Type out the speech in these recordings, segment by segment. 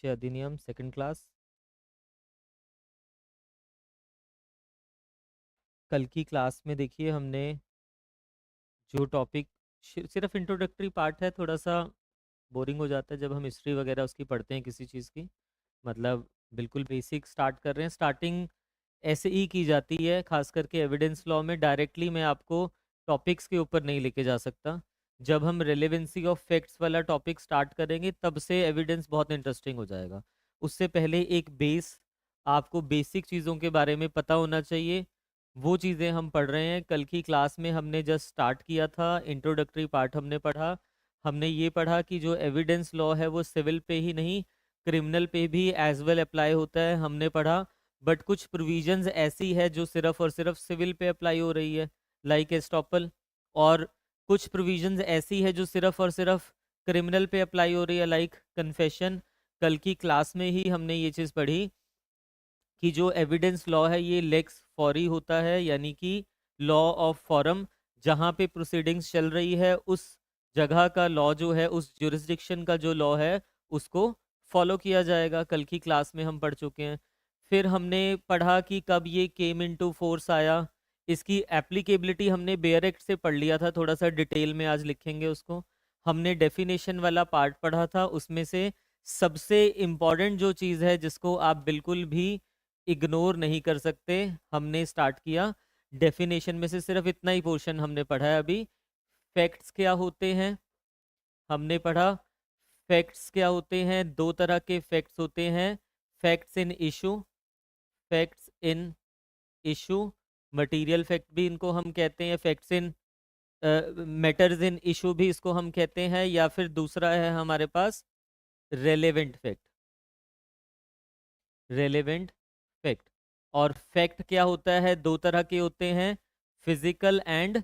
परिचय अधिनियम second class. कल की क्लास में देखिए हमने जो टॉपिक सिर्फ इंट्रोडक्टरी पार्ट है, थोड़ा सा बोरिंग हो जाता है जब हम हिस्ट्री वगैरह उसकी पढ़ते हैं किसी चीज़ की। मतलब बिल्कुल बेसिक स्टार्ट कर रहे हैं। स्टार्टिंग ऐसे ही की जाती है, खास करके एविडेंस लॉ में डायरेक्टली मैं आपको टॉपिक्स के ऊपर नहीं लेके जा सकता। जब हम रेलेवेंसी ऑफ फैक्ट्स वाला टॉपिक स्टार्ट करेंगे तब से एविडेंस बहुत इंटरेस्टिंग हो जाएगा। उससे पहले एक बेस, आपको बेसिक चीज़ों के बारे में पता होना चाहिए। वो चीज़ें हम पढ़ रहे हैं। कल की क्लास में हमने जस्ट स्टार्ट किया था, इंट्रोडक्टरी पार्ट हमने पढ़ा। हमने ये पढ़ा कि जो एविडेंस लॉ है वो सिविल पे ही नहीं, क्रिमिनल पे भी एज वेल अप्लाई होता है, हमने पढ़ा। बट कुछ प्रोविजंस ऐसी है जो सिर्फ और सिर्फ सिविल पे अप्लाई हो रही है, लाइक एस्टॉपल। और कुछ प्रोविजंस ऐसी है जो सिर्फ और सिर्फ क्रिमिनल पे अप्लाई हो रही है, लाइक कन्फेशन। कल की क्लास में ही हमने ये चीज़ पढ़ी कि जो एविडेंस लॉ है ये लेक्स फॉरी होता है, यानी कि लॉ ऑफ फॉरम। जहाँ पे प्रोसीडिंग्स चल रही है उस जगह का लॉ जो है, उस जुरिस्डिक्शन का जो लॉ है उसको फॉलो किया जाएगा। कल की क्लास में हम पढ़ चुके हैं। फिर हमने पढ़ा कि कब ये केम इनटू फोर्स आया। इसकी एप्लीकेबिलिटी हमने बेयर एक्ट से पढ़ लिया था, थोड़ा सा डिटेल में आज लिखेंगे उसको। हमने डेफिनेशन वाला पार्ट पढ़ा था, उसमें से सबसे इम्पॉर्टेंट जो चीज़ है जिसको आप बिल्कुल भी इग्नोर नहीं कर सकते, हमने स्टार्ट किया। डेफिनेशन में से सिर्फ इतना ही पोर्शन हमने पढ़ा है अभी। फैक्ट्स क्या होते हैं हमने पढ़ा। फैक्ट्स क्या होते हैं? दो तरह के फैक्ट्स होते हैं, facts in issue, facts in issue. Material fact भी इनको हम कहते हैं, facts in matters in issue भी इसको हम कहते हैं। या फिर दूसरा है हमारे पास रेलेवेंट फैक्ट, रेलेवेंट फैक्ट। और फैक्ट क्या होता है? दो तरह के होते हैं, फिजिकल एंड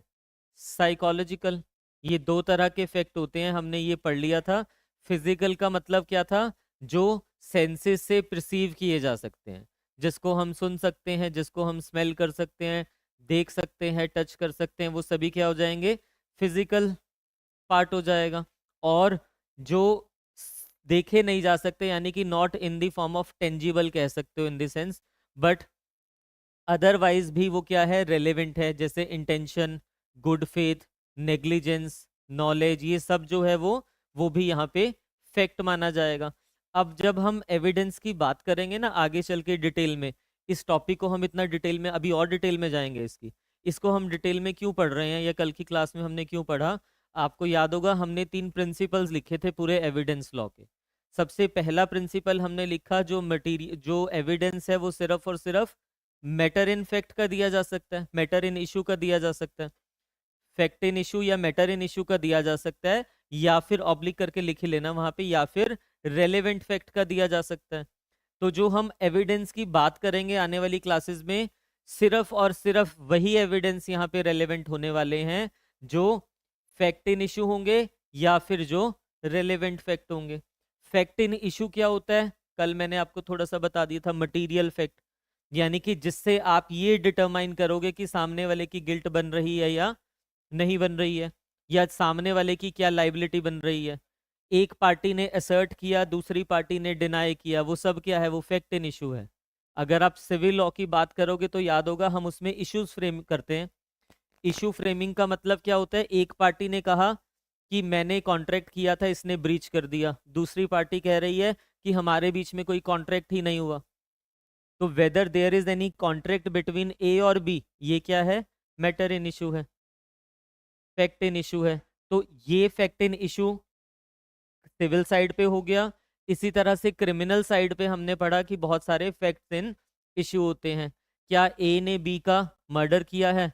साइकोलॉजिकल। ये दो तरह के फैक्ट होते हैं, हमने ये पढ़ लिया था। फिजिकल का मतलब क्या था? जो सेंसेस से परसीव किए जा सकते हैं, जिसको हम सुन सकते हैं, जिसको हम स्मेल कर सकते हैं, देख सकते हैं, टच कर सकते हैं, वो सभी क्या हो जाएंगे? फिजिकल पार्ट हो जाएगा। और जो देखे नहीं जा सकते, यानी कि not in the form of tangible कह सकते हो in the sense, but otherwise भी वो क्या है? रेलेवेंट है। जैसे intention, good faith, negligence, knowledge, ये सब जो है वो भी यहाँ पे फैक्ट माना जाएगा। अब जब हम एविडेंस की बात करेंगे ना आगे चल के डिटेल में, इस टॉपिक को हम इतना डिटेल में अभी और डिटेल में जाएंगे इसको हम डिटेल में क्यों पढ़ रहे हैं या कल की क्लास में हमने क्यों पढ़ा? आपको याद होगा हमने 3 प्रिंसिपल्स लिखे थे पूरे एविडेंस लॉ के। सबसे पहला प्रिंसिपल हमने लिखा, जो मटीरियल जो एविडेंस है वो सिर्फ और सिर्फ मैटर इन फैक्ट का दिया जा सकता है, मैटर इन इशू का दिया जा सकता है, फैक्ट इन इशू या मैटर इन इशू का दिया जा सकता है, या फिर ऑब्लिक करके लिख ही लेना वहां पे, या फिर रेलेवेंट फैक्ट का दिया जा सकता है। तो जो हम एविडेंस की बात करेंगे आने वाली क्लासेस में, सिर्फ और सिर्फ वही एविडेंस यहाँ पे रेलेवेंट होने वाले हैं जो फैक्ट इन इशू होंगे या फिर जो रेलेवेंट फैक्ट होंगे। फैक्ट इन इशू क्या होता है? कल मैंने आपको थोड़ा सा बता दिया था, मटीरियल फैक्ट, यानी कि जिससे आप ये डिटरमाइन करोगे कि सामने वाले की गिल्ट बन रही है या नहीं बन रही है, या सामने वाले की क्या लाइबिलिटी बन रही है। एक पार्टी ने असर्ट किया, दूसरी पार्टी ने डिनाई किया, वो सब क्या है? वो फैक्ट इन इशू है। अगर आप सिविल लॉ की बात करोगे तो याद होगा हम उसमें इश्यूज फ्रेम करते हैं। इशू फ्रेमिंग का मतलब क्या होता है? एक पार्टी ने कहा कि मैंने कॉन्ट्रैक्ट किया था, इसने ब्रीच कर दिया। दूसरी पार्टी कह रही है कि हमारे बीच में कोई कॉन्ट्रैक्ट ही नहीं हुआ। तो whether there is any contract between A और बी, ये क्या है? मैटर इन इशू है, फैक्ट इन इशू है। तो ये fact in issue civil side पे हो गया। इसी तरह से क्रिमिनल साइड पे हमने पढ़ा कि बहुत सारे फैक्ट्स इन इशू होते हैं। क्या ए ने बी का मर्डर किया है?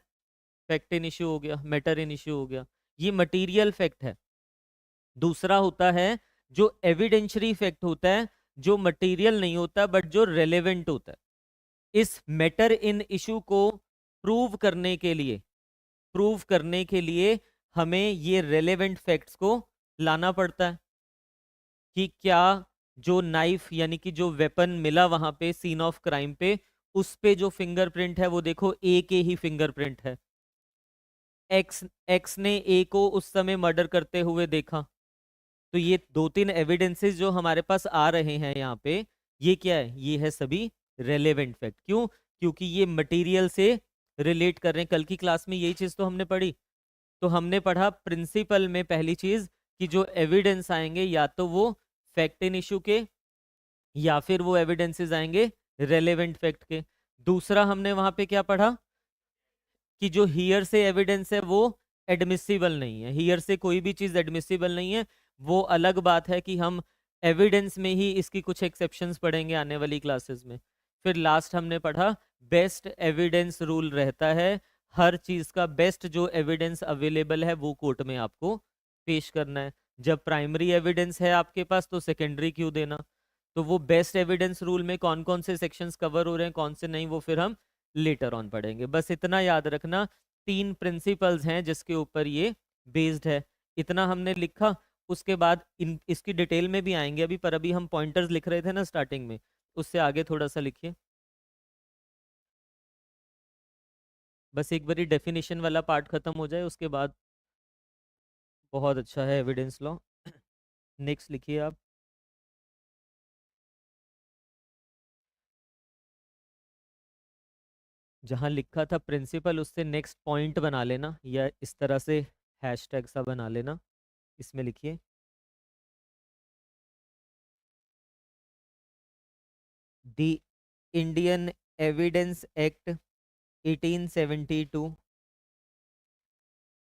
फैक्ट इन इशू हो गया, मैटर इन इशू हो गया। ये मटीरियल फैक्ट है। दूसरा होता है जो एविडेंशरी फैक्ट होता है, जो मटीरियल नहीं होता बट जो रेलेवेंट होता है। इस मैटर इन इशू को प्रूव करने के लिए, हमें ये रेलेवेंट फैक्ट्स को लाना पड़ता है कि क्या जो नाइफ यानी कि जो वेपन मिला वहां पे सीन ऑफ क्राइम पे, उस पे जो फिंगरप्रिंट है वो देखो ए के ही फिंगरप्रिंट है। एक्स एक्स ने ए को उस समय मर्डर करते हुए देखा, तो ये दो तीन एविडेंसेस जो हमारे पास आ रहे हैं यहाँ पे, ये क्या है, ये है सभी रेलेवेंट फैक्ट। क्यों? क्योंकि ये मटेरियल से रिलेट कर रहे हैं। कल की क्लास में यही चीज तो हमने पढ़ी। तो हमने पढ़ा प्रिंसिपल में पहली चीज कि जो एविडेंस आएंगे या तो वो फैक्ट इन इशू के या फिर वो एविडेंसेस आएंगे रेलेवेंट फैक्ट के। दूसरा हमने वहां पे क्या पढ़ा कि जो हियर से एविडेंस है वो एडमिसिबल नहीं है। हियर से कोई भी चीज एडमिसिबल नहीं है। वो अलग बात है कि हम एविडेंस में ही इसकी कुछ एक्सेप्शंस पढ़ेंगे आने वाली क्लासेस में। फिर लास्ट हमने पढ़ा बेस्ट एविडेंस रूल रहता है। हर चीज का बेस्ट जो एविडेंस अवेलेबल है वो कोर्ट में आपको पेश करना है। जब प्राइमरी एविडेंस है आपके पास तो सेकेंडरी क्यों देना। तो वो बेस्ट एविडेंस रूल में कौन कौन से सेक्शंस कवर हो रहे हैं कौन से नहीं, वो फिर हम लेटर ऑन पढ़ेंगे। बस इतना याद रखना, तीन प्रिंसिपल्स हैं जिसके ऊपर ये बेस्ड है। इतना हमने लिखा। उसके बाद इसकी डिटेल में भी आएंगे अभी, पर अभी हम पॉइंटर्स लिख रहे थे ना स्टार्टिंग में, उससे आगे थोड़ा सा लिखिए। बस एक बारी डेफिनेशन वाला पार्ट खत्म हो जाए उसके बाद बहुत अच्छा है एविडेंस लॉ। नेक्स्ट लिखिए आप। जहाँ लिखा था प्रिंसिपल उससे नेक्स्ट पॉइंट बना लेना, या इस तरह से हैशटैग सा बना लेना। इसमें लिखिए the Indian evidence act 1872।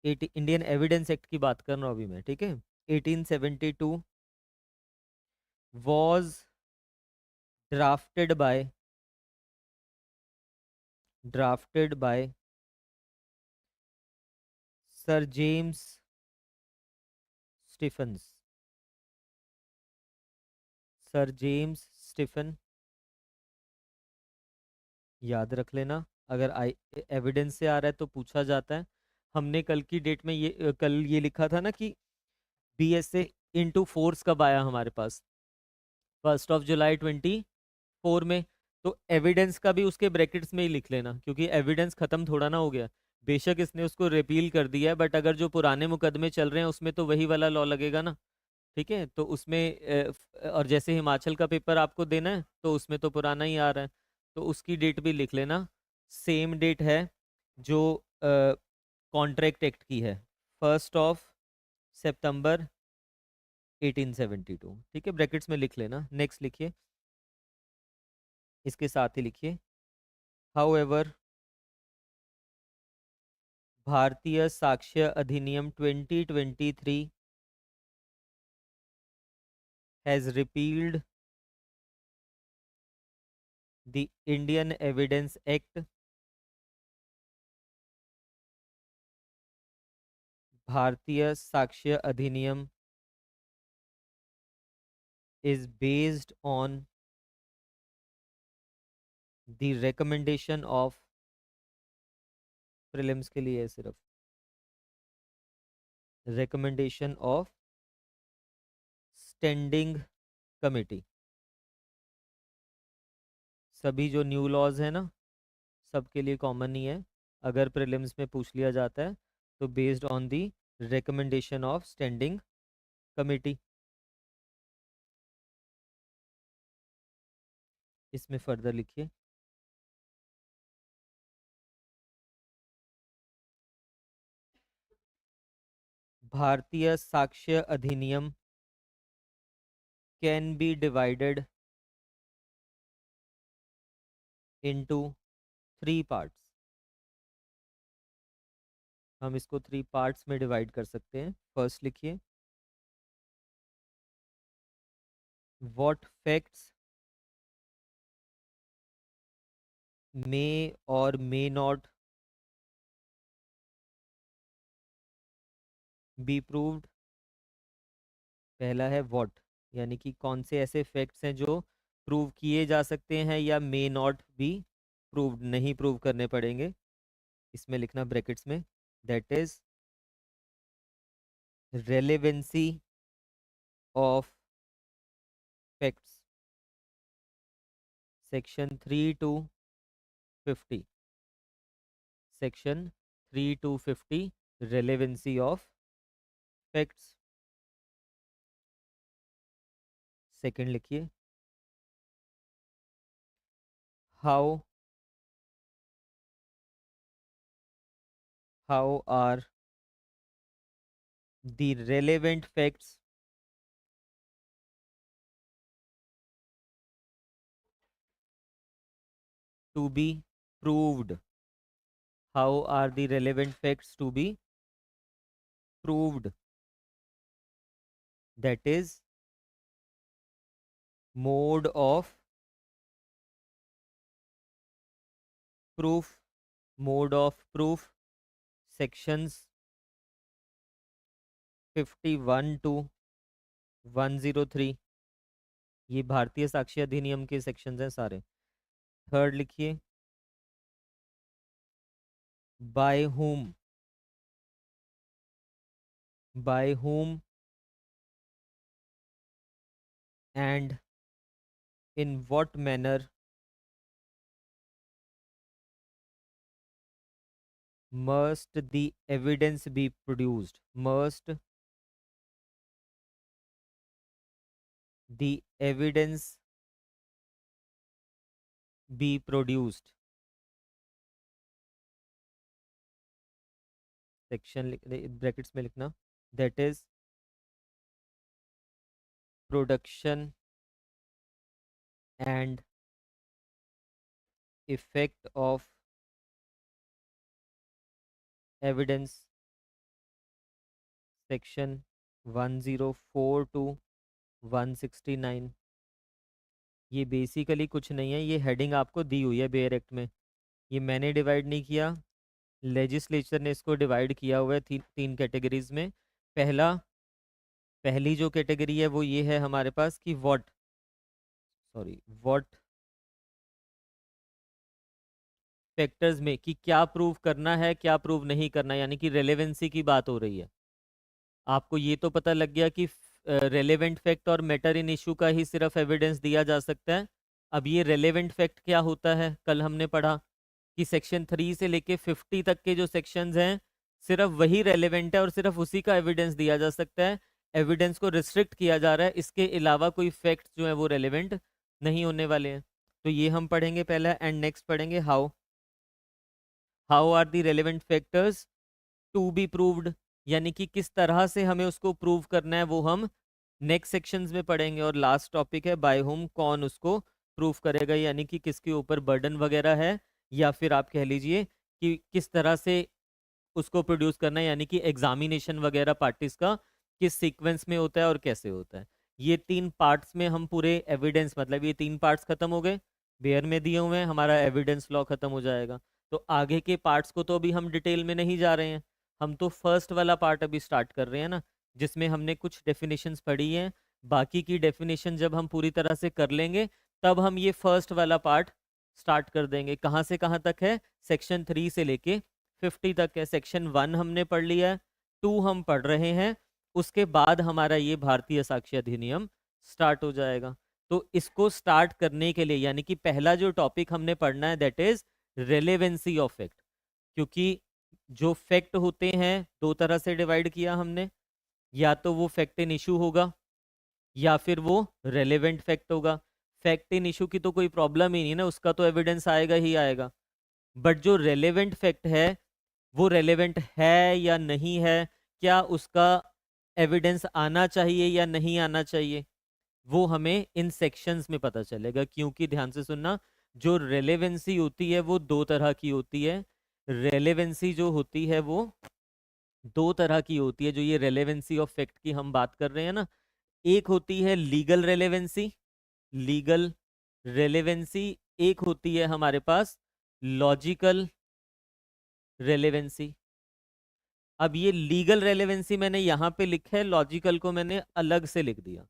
Indian evidence act की बात कर रहा हूँ अभी मैं, ठीक है। 1872 was drafted by sir James Stephens. Sir James Stephen, याद रख लेना। अगर आई एविडेंस से आ रहा है तो पूछा जाता है। हमने कल की डेट में ये कल ये लिखा था ना कि बीएसए इनटू फोर्स कब आया हमारे पास, 1 जुलाई 2024 में। तो एविडेंस का भी उसके ब्रैकेट्स में ही लिख लेना, क्योंकि एविडेंस खत्म थोड़ा ना हो गया। बेशक इसने उसको रिपील कर दिया है, बट अगर जो पुराने मुकदमे चल रहे हैं उसमें तो वही वाला लॉ लगेगा ना। ठीक है, तो उसमें और जैसे हिमाचल का पेपर आपको देना है तो उसमें तो पुराना ही आ रहा है, तो उसकी डेट भी लिख लेना। सेम डेट है जो कॉन्ट्रैक्ट एक्ट की है, 1 सितंबर 1872। ठीक है, ब्रैकेट्स में लिख लेना। नेक्स्ट लिखिए, इसके साथ ही लिखिए हाउएवर भारतीय साक्ष्य अधिनियम 2023 has repealed the Indian evidence act. भारतीय साक्ष्य अधिनियम is based on the recommendation of prelims के लिए है सिर्फ, recommendation of स्टैंडिंग कमेटी। सभी जो न्यू लॉज है ना सबके लिए कॉमन ही है। अगर प्रीलिम्स में पूछ लिया जाता है तो based on the recommendation of standing committee. इसमें फर्दर लिखिए भारतीय साक्ष्य अधिनियम can be divided into 3 parts. हम इसको 3 पार्ट्स में डिवाइड कर सकते हैं। फर्स्ट लिखिए व्हाट फैक्ट्स मे और मे नॉट बी प्रूव्ड। पहला है व्हाट, यानी कि कौन से ऐसे फैक्ट्स हैं जो प्रूव किए जा सकते हैं या मे नॉट बी प्रूव्ड, नहीं प्रूव करने पड़ेंगे। इसमें लिखना ब्रैकेट्स में that is relevancy of facts, section 3 to 50। Section 3 to 50 relevancy of facts. Second लिखिए, how are the relevant facts to be proved, how are the relevant facts to be proved, that is mode of proof, mode of proof, sections 51 to 103, ये भारतीय साक्ष्य अधिनियम के sections हैं सारे। Third लिखिए, bye whom, by whom and in what manner must the evidence be produced, must the evidence be produced, section brackets में लिखना, that is production and effect of evidence, section 104 to 169। ये basically कुछ नहीं है, ये heading आपको दी हुई है बेयर एक्ट में, ये मैंने डिवाइड नहीं किया, लेजिस्लेचर ने इसको डिवाइड किया हुआ है तीन कैटेगरीज में। पहली जो कैटेगरी है वो ये है हमारे पास कि व्हाट फैक्टर्स में कि क्या प्रूव करना है क्या प्रूव नहीं करना, यानी कि रेलेवेंसी की बात हो रही है। आपको ये तो पता लग गया कि रेलेवेंट फैक्ट और मैटर इन इशू का ही सिर्फ एविडेंस दिया जा सकता है। अब ये रेलेवेंट फैक्ट क्या होता है, कल हमने पढ़ा कि सेक्शन 3 से लेके 50 तक के जो सेक्शंस हैं सिर्फ वही रेलेवेंट है और सिर्फ उसी का एविडेंस दिया जा सकता है, एविडेंस को रिस्ट्रिक्ट किया जा रहा है, इसके अलावा कोई फैक्ट जो है वो रेलेवेंट नहीं होने वाले हैं। तो ये हम पढ़ेंगे पहला, एंड नेक्स्ट पढ़ेंगे how are the relevant factors to be proved, यानी कि किस तरह से हमें उसको प्रूव करना है वो हम नेक्स्ट सेक्शंस में पढ़ेंगे। और लास्ट टॉपिक है बाय होम, कौन उसको प्रूव करेगा, यानी कि किसके ऊपर बर्डन वगैरह है, या फिर आप कह लीजिए कि किस तरह से उसको प्रोड्यूस करना है, यानी कि एग्जामिनेशन वगैरह पार्टीज का किस सीक्वेंस में होता है और कैसे होता है। ये 3 पार्ट्स में हम पूरे एविडेंस, मतलब ये 3 पार्ट्स खत्म हो गए, बेयर में दिए हुए हैं, हमारा एविडेंस लॉ खत्म हो जाएगा। तो आगे के पार्ट्स को तो अभी हम डिटेल में नहीं जा रहे हैं, हम तो फर्स्ट वाला पार्ट अभी स्टार्ट कर रहे हैं ना, जिसमें हमने कुछ डेफिनेशंस पढ़ी हैं। बाकी की डेफिनेशन जब हम पूरी तरह से कर लेंगे तब हम ये फर्स्ट वाला पार्ट स्टार्ट कर देंगे। कहाँ से कहाँ तक है, सेक्शन 3 से लेके 50 तक है। सेक्शन 1 हमने पढ़ लिया है, 2 हम पढ़ रहे हैं, उसके बाद हमारा ये भारतीय साक्ष्य अधिनियम स्टार्ट हो जाएगा। तो इसको स्टार्ट करने के लिए, यानी कि पहला जो टॉपिक हमने पढ़ना है that is relevancy of fact, क्योंकि जो फैक्ट होते हैं 2 तरह से डिवाइड किया हमने, या तो वो फैक्ट इन इशू होगा या फिर वो रेलेवेंट फैक्ट होगा। फैक्ट इन इशू की तो कोई प्रॉब्लम ही नहीं ना, उसका तो एविडेंस आएगा ही आएगा। बट जो रेलेवेंट फैक्ट है वो रेलेवेंट है या नहीं है, क्या उसका एविडेंस आना चाहिए या नहीं आना चाहिए, वो हमें इन सेक्शंस में पता चलेगा। क्योंकि ध्यान से सुनना, जो रेलेवेंसी होती है वो 2 तरह की होती है। रेलेवेंसी जो होती है वो 2 तरह की होती है, जो ये रेलेवेंसी ऑफ फैक्ट की हम बात कर रहे हैं ना। एक होती है लीगल रेलेवेंसी, लीगल रेलेवेंसी, एक होती है हमारे पास लॉजिकल रेलेवेंसी। अब ये लीगल रेलेवेंसी मैंने यहाँ पे लिखा है, लॉजिकल को मैंने अलग से लिख दिया।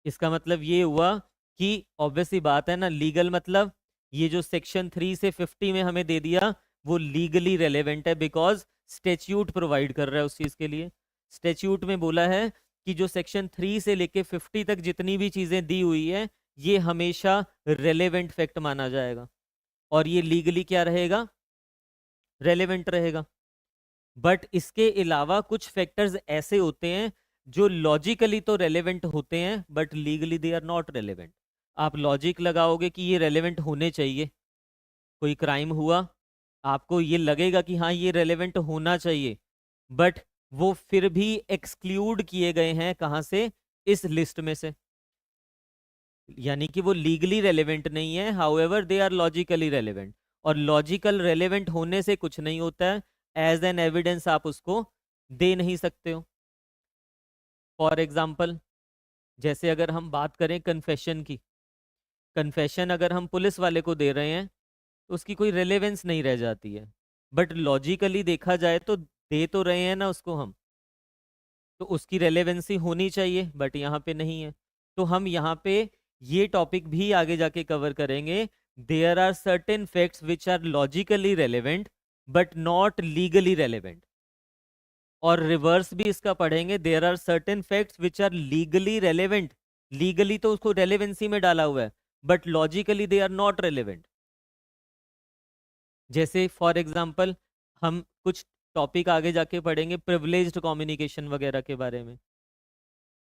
इसका मतलब ये हुआ कि ऑब्वियसली बात है ना, लीगल मतलब ये जो सेक्शन 3 से 50 में हमें दे दिया वो लीगली रेलेवेंट है, बिकॉज स्टेच्यूट प्रोवाइड कर रहा है उस चीज के लिए। स्टेच्यूट में बोला है कि जो सेक्शन 3 से लेके 50 तक जितनी भी चीजें दी हुई है ये हमेशा रेलेवेंट फैक्ट माना जाएगा और ये लीगली क्या रहेगा, रेलेवेंट रहेगा। बट इसके अलावा कुछ फैक्टर्स ऐसे होते हैं जो लॉजिकली तो रेलेवेंट होते हैं but legally they are not relevant. आप लॉजिक लगाओगे कि ये रेलेवेंट होने चाहिए, कोई क्राइम हुआ, आपको ये लगेगा कि हाँ ये रेलेवेंट होना चाहिए, बट वो फिर भी एक्सक्लूड किए गए हैं कहाँ से, इस लिस्ट में से। यानी कि वो लीगली रेलेवेंट नहीं है, however they are logically relevant. और लॉजिकल रेलेवेंट होने से कुछ नहीं होता है, एज एन एविडेंस आप उसको दे नहीं सकते हो। फॉर एग्जाम्पल, जैसे अगर हम बात करें कन्फेशन की, कन्फेशन अगर हम पुलिस वाले को दे रहे हैं तो उसकी कोई रेलेवेंस नहीं रह जाती है, बट लॉजिकली देखा जाए तो दे तो रहे हैं ना उसको हम, तो उसकी रेलेवेंसी होनी चाहिए, बट यहाँ पे नहीं है। तो हम यहाँ पे ये टॉपिक भी आगे जाके कवर करेंगे। There are certain facts which are logically relevant but not legally relevant. और रिवर्स भी इसका पढ़ेंगे, there are certain facts which are legally relevant, legally तो उसको रेलेवेंसी में डाला हुआ है, but logically they are not relevant. जैसे फॉर एग्जाम्पल, हम कुछ टॉपिक आगे जाके पढ़ेंगे प्रिविलेज्ड कम्युनिकेशन वगैरह के बारे में।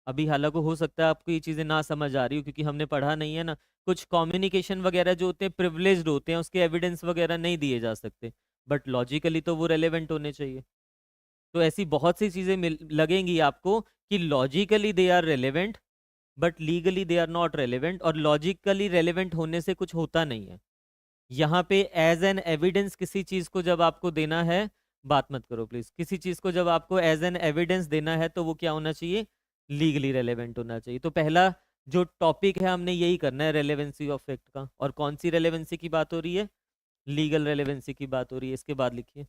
अभी हालांकि हो सकता है आपको ये चीज़ें ना समझ आ रही हो क्योंकि हमने पढ़ा नहीं है ना। कुछ कम्युनिकेशन वगैरह जो होते हैं प्रिविलेज्ड होते हैं, उसके एविडेंस वगैरह नहीं दिए जा सकते, बट लॉजिकली तो वो रेलेवेंट होने चाहिए। तो ऐसी बहुत सी चीज़ें मिल लगेंगी आपको कि logically they are relevant but legally they are not relevant, और लॉजिकली रेलेवेंट होने से कुछ होता नहीं है। यहाँ पे एज एन एविडेंस किसी चीज को जब आपको देना है, बात मत करो प्लीज, किसी चीज को जब आपको एज एन एविडेंस देना है तो वो क्या होना चाहिए, लीगली रेलेवेंट होना चाहिए। तो पहला जो टॉपिक है हमने यही करना है रेलेवेंसी ऑफ फैक्ट का। और कौन सी रेलेवेंसी की बात हो रही है, लीगल रेलेवेंसी की बात हो रही है। इसके बाद लिखिए,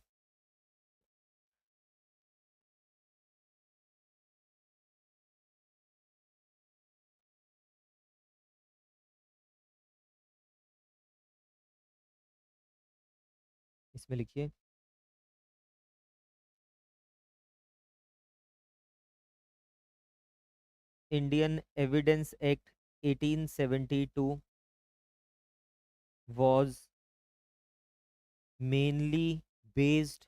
इसमें लिखिए, Indian evidence act 1872 was mainly based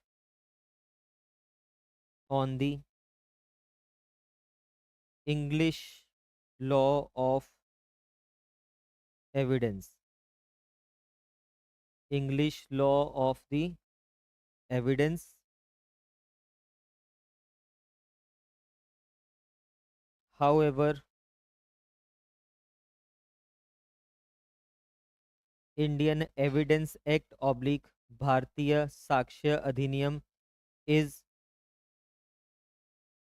on the English law of evidence, English law of the evidence. However, Indian Evidence Act oblique भारतीय साक्ष्य अधिनियम is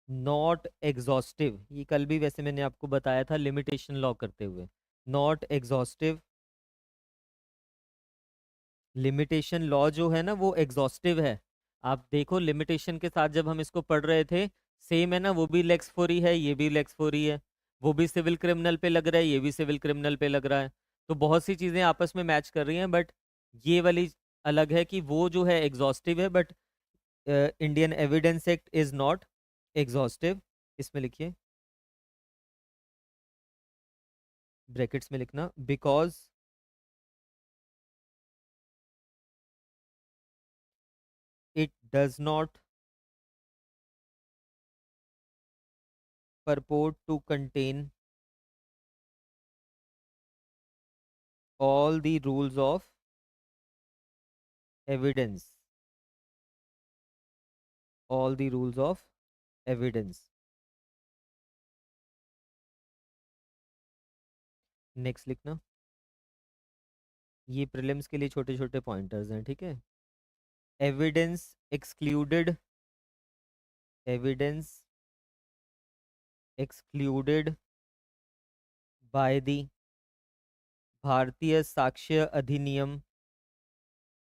not exhaustive। ये कल भी वैसे मैंने आपको बताया था लिमिटेशन लॉ करते हुए, नॉट एग्जॉस्टिव। लिमिटेशन लॉ जो है ना वो एग्जॉस्टिव है। आप देखो लिमिटेशन के साथ जब हम इसको पढ़ रहे थे, सेम है ना, वो भी लेक्स फोरी है, ये भी लेक्स फोरी है, वो भी सिविल क्रिमिनल पे लग रहा है, ये भी सिविल क्रिमिनल पे लग रहा है। तो बहुत सी चीज़ें आपस में मैच कर रही हैं, बट ये वाली अलग है कि वो जो है एग्जॉस्टिव है, but Indian evidence act is not exhaustive. इसमें लिखिए, ब्रैकेट्स में लिखना, because it does not purport to contain all the rules of evidence, all the rules of evidence। Next लिखना, ये प्रीलिम्स के लिए छोटे छोटे पॉइंटर्स हैं, ठीक है। Evidence excluded, evidence excluded by the भारतीय साक्ष्य अधिनियम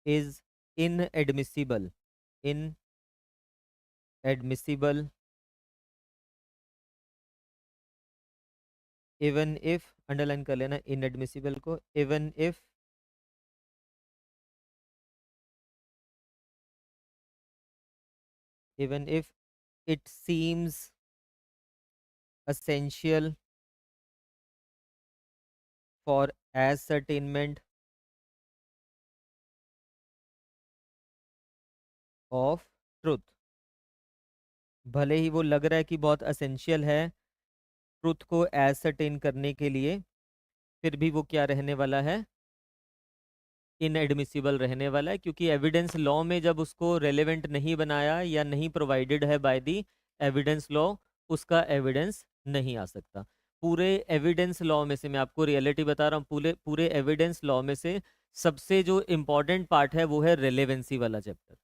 is inadmissible, inadmissible even if, underline कर लेना इनएडमिसिबल को, even if even if it seems essential for ascertainment of truth। भले ही वो लग रहा है कि बहुत असेंशियल है ट्रुथ को एसरटेन करने के लिए, फिर भी वो क्या रहने वाला है, इनएडमिसिबल रहने वाला है, क्योंकि एविडेंस लॉ में जब उसको रेलेवेंट नहीं बनाया या नहीं प्रोवाइडेड है बाय दी एविडेंस लॉ, उसका एविडेंस नहीं आ सकता। पूरे एविडेंस लॉ में से मैं आपको रियलिटी बता रहा हूँ, पूरे पूरे एविडेंस लॉ में से सबसे जो इम्पोर्टेंट पार्ट है वो है रेलेवेंसी वाला चैप्टर,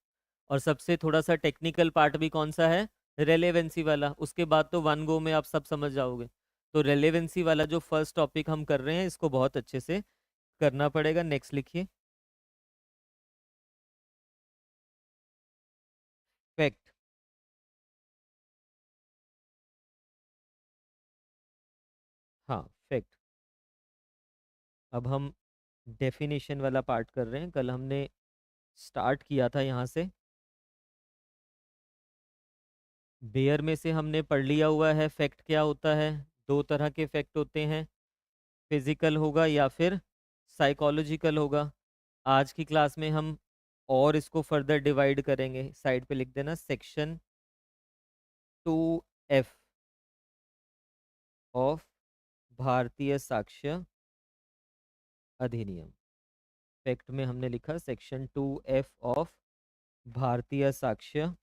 और सबसे थोड़ा सा टेक्निकल पार्ट भी कौन सा है, रेलेवेंसी वाला। उसके बाद तो वन गो में आप सब समझ जाओगे। तो रेलेवेंसी वाला जो फर्स्ट टॉपिक हम कर रहे हैं, इसको बहुत अच्छे से करना पड़ेगा। नेक्स्ट लिखिए। फैक्ट। हाँ, फैक्ट। अब हम डेफिनेशन वाला पार्ट कर रहे हैं। कल हमने स्टार्ट किया था यहाँ से, बेयर में से हमने पढ़ लिया हुआ है फैक्ट क्या होता है। दो तरह के फैक्ट होते हैं, फिजिकल होगा या फिर साइकोलॉजिकल होगा। आज की क्लास में हम और इसको फर्दर डिवाइड करेंगे। साइड पे लिख देना सेक्शन 2F ऑफ भारतीय साक्ष्य अधिनियम। फैक्ट में हमने लिखा सेक्शन 2F ऑफ भारतीय साक्ष्य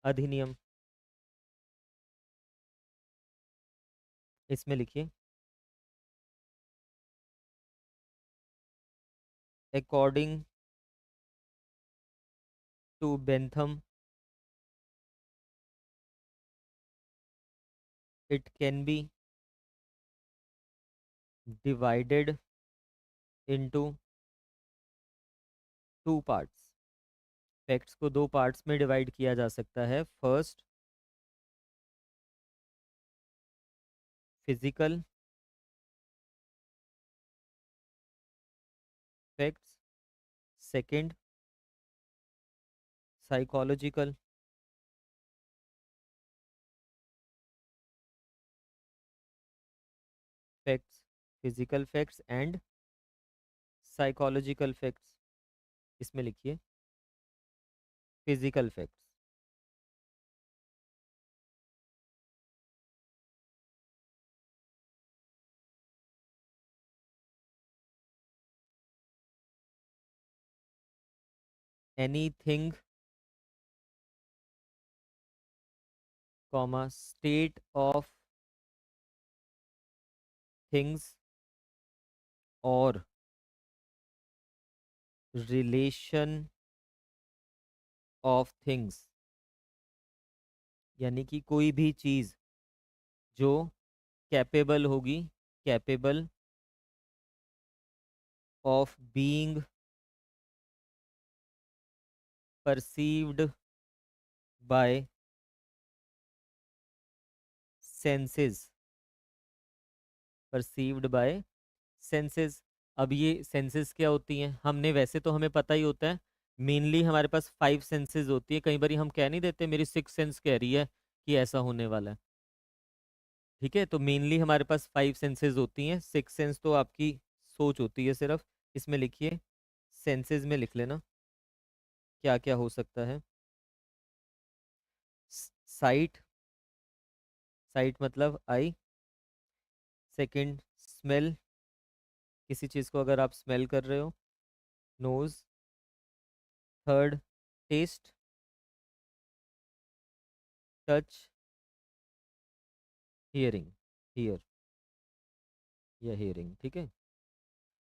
अधिनियम। इसमें लिखिए, according to Bentham it can be divided into two parts. Facts को दो पार्ट्स में डिवाइड किया जा सकता है। First, physical facts. Second, psychological facts. Physical facts and psychological facts. इसमें लिखिए physical facts. Anything comma state of things और रिलेशन ऑफ थिंग्स, यानी कि कोई भी चीज जो कैपेबल होगी, capable of being perceived by senses, perceived by senses. अब ये सेंसेस क्या होती हैं, हमने वैसे तो हमें पता ही होता है, मेनली हमारे पास 5 सेंसेस होती है। कई बार हम कह नहीं देते मेरी 6 सेंस कह रही है कि ऐसा होने वाला है। ठीक है, तो मेनली हमारे पास 5 सेंसेस होती हैं, 6 सेंस तो आपकी सोच होती है सिर्फ। इसमें लिखिए, सेंसेस में लिख लेना क्या क्या हो सकता है। साइट, साइट मतलब आई। सेकंड, स्मेल, किसी चीज़ को अगर आप स्मेल कर रहे हो। Nose. Third, taste, touch, hearing, hear या हियरिंग। ठीक है,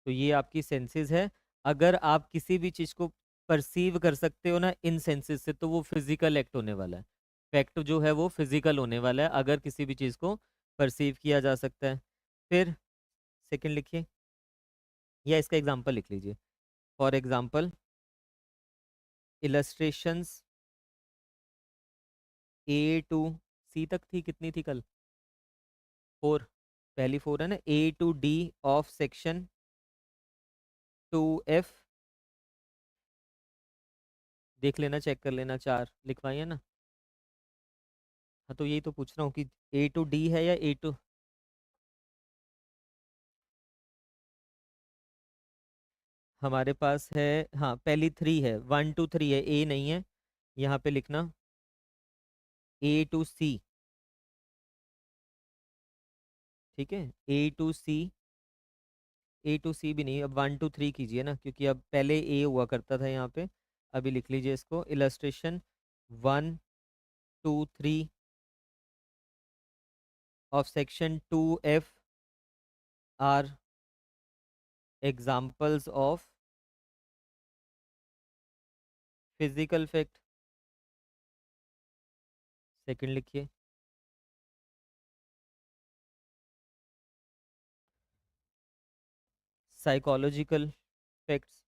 तो ये आपकी सेंसेस है। अगर आप किसी भी चीज़ को परसीव कर सकते हो ना इन सेंसेस से, तो वो फिजिकल एक्ट होने वाला है। फैक्ट जो है वो फिजिकल होने वाला है अगर किसी भी चीज़ को परसीव किया जा सकता है। फिर सेकंड लिखिए, या इसका एग्जांपल लिख लीजिए। For example, illustrations A to C तक थी, कितनी थी कल, 4। पहली 4 है ना, A to D of section 2F। देख लेना, चेक कर लेना, 4 लिखवाई है ना। हाँ, तो यही तो पूछ रहा हूँ कि A to D है या A to, हमारे पास है। हाँ, पहली 3 है, 1 to 3 है, A नहीं है। यहाँ पे लिखना A to C, ठीक है, A to C, A to C भी नहीं, अब 1 to 3 कीजिए ना, क्योंकि अब पहले ए हुआ करता था यहाँ पे। अभी लिख लीजिए इसको, illustration 1 2 3 of section 2F are examples of physical fact। Second लिखिए, साइकोलॉजिकल फैक्ट्स।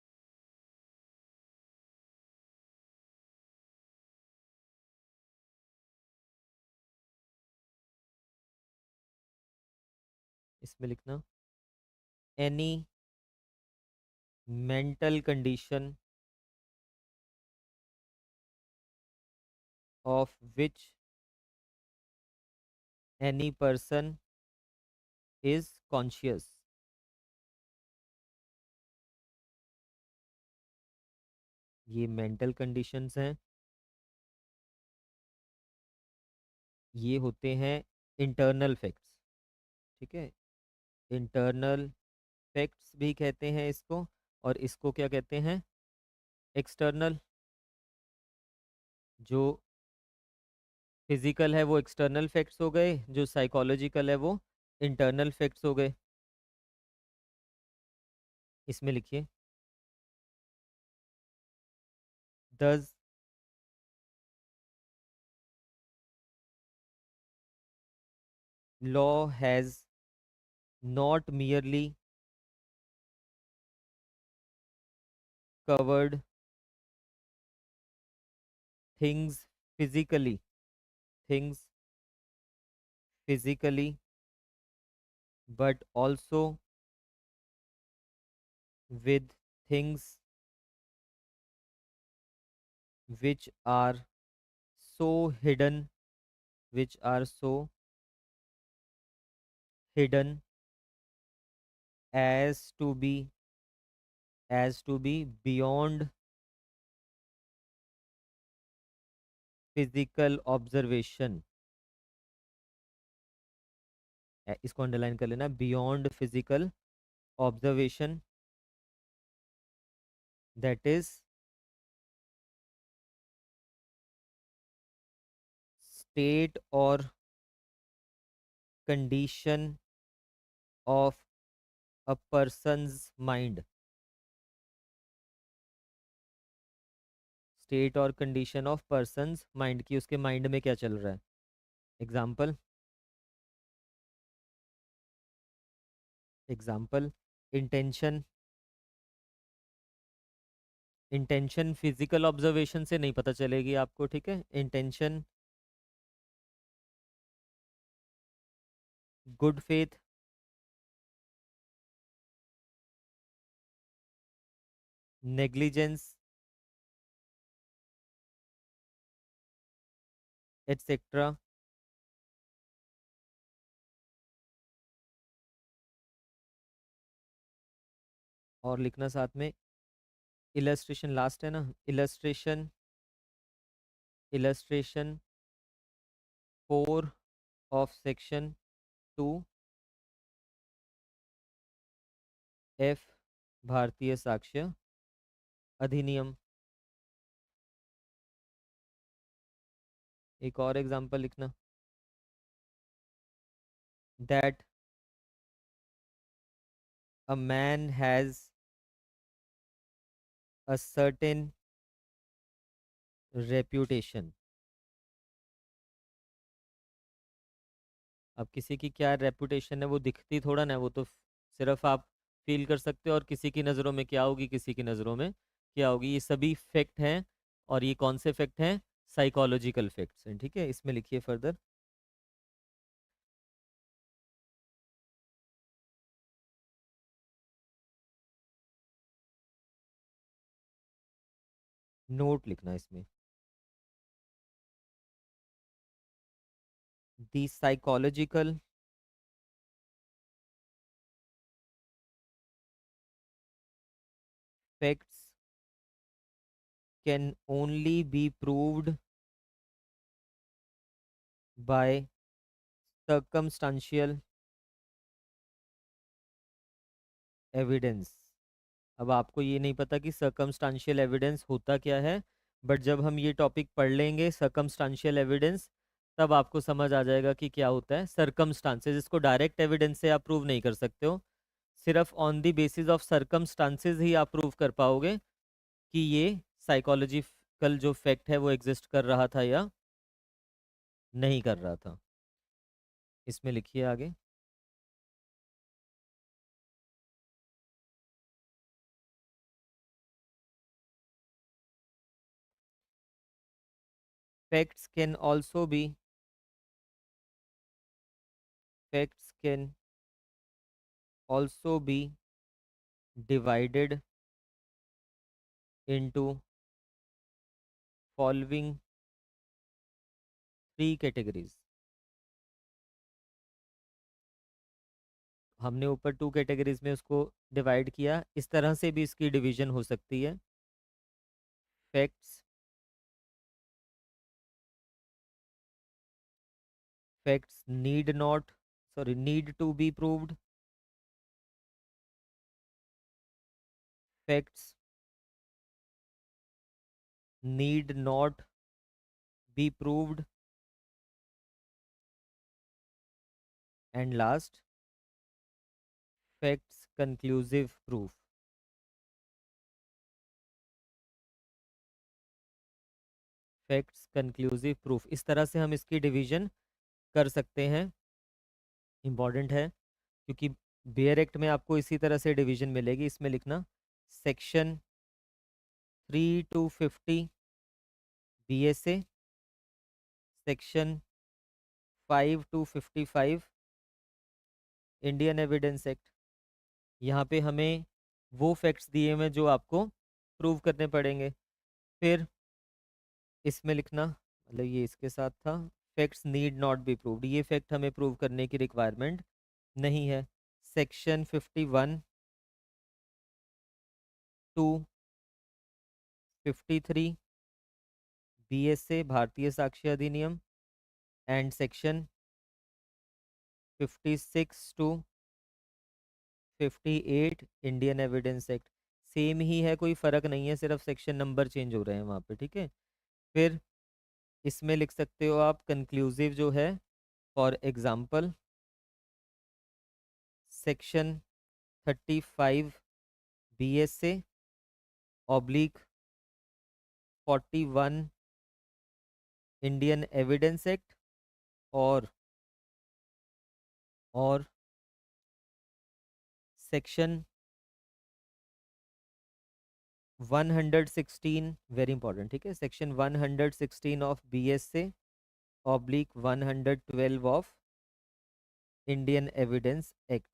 इसमें लिखना, any mental condition of which any person is conscious। ये मेंटल कंडीशंस हैं, ये होते हैं इंटरनल फैक्ट्स, ठीक है, इंटरनल फैक्ट्स भी कहते हैं इसको, और इसको क्या कहते हैं, एक्सटर्नल। जो फिजिकल है वो एक्सटर्नल फैक्ट्स हो गए, जो साइकोलॉजिकल है वो इंटरनल फैक्ट्स हो गए। इसमें लिखिए, does law has not merely covered things physically, things physically, but also with things which are so hidden, which are so hidden as to be, as to be beyond physical observation। इसको underline कर लेना, beyond physical observation, that is state और condition of a person's mind. State और condition of person's mind की, उसके mind में क्या चल रहा है। Example, example, intention, intention physical observation से नहीं पता चलेगी आपको, ठीक है, intention, good faith, negligence, etcetera. और लिखना साथ में, इलस्ट्रेशन लास्ट है ना, illustration, illustration 4 of section 2F भारतीय साक्ष्य अधिनियम। एक और एग्जांपल लिखना, that a man has a certain reputation. अब किसी की क्या रेपुटेशन है वो दिखती थोड़ा ना, वो तो सिर्फ आप फील कर सकते हो, और किसी की नज़रों में क्या होगी, किसी की नज़रों में क्या होगी, ये सभी फैक्ट हैं। और ये कौन से फैक्ट हैं, साइकोलॉजिकल फैक्ट्स हैं, ठीक है। इसमें लिखिए फर्दर, नोट लिखना इसमें, the psychological facts can only be proved by circumstantial evidence. अब आपको ये नहीं पता कि सर्कमस्टांशियल एविडेंस होता क्या है, बट जब हम ये टॉपिक पढ़ लेंगे सर्कमस्टांशियल एविडेंस, तब आपको समझ आ जाएगा कि क्या होता है सर्कमस्टांसेस। इसको डायरेक्ट एविडेंस से आप प्रूव नहीं कर सकते हो, सिर्फ on the basis of circumstances ही आप प्रूव कर पाओगे कि ये साइकोलॉजिकल जो फैक्ट है वो एग्जिस्ट कर रहा था या नहीं कर रहा था। इसमें लिखिए आगे। Facts can also be facts can also be divided into following three categories। हमने ऊपर टू कैटेगरीज में उसको डिवाइड किया, इस तरह से भी इसकी डिवीजन हो सकती है। Facts facts need not, sorry, need to be proved. Facts need not be proved. And last, facts conclusive proof. Facts conclusive proof, इस तरह से हम इसकी डिवीजन कर सकते हैं। इंपॉर्टेंट है क्योंकि बेयर एक्ट में आपको इसी तरह से डिवीजन मिलेगी। इसमें लिखना section 3 to 50 BSA, section 5 to 55 Indian evidence act. यहाँ पे हमें वो फैक्ट्स दिए हुए जो आपको प्रूव करने पड़ेंगे। फिर इसमें लिखना, मतलब ये इसके साथ था, facts need not be proved, ये फैक्ट हमें प्रूव करने की रिक्वायरमेंट नहीं है। Section 51 to 53 BSA Bharatiya Sakshya Adhiniyam, and section 56 to 58 Indian evidence act. Same ही है, कोई फ़र्क नहीं है, सिर्फ सेक्शन नंबर चेंज हो रहे हैं वहाँ पे, ठीक है। फिर इसमें लिख सकते हो आप कंक्लूसिव जो है, for example section 35 BSA/41 Indian evidence act, और सेक्शन 116, वेरी इंपॉर्टेंट, ठीक है, section 116 of BSA/112 of Indian evidence act.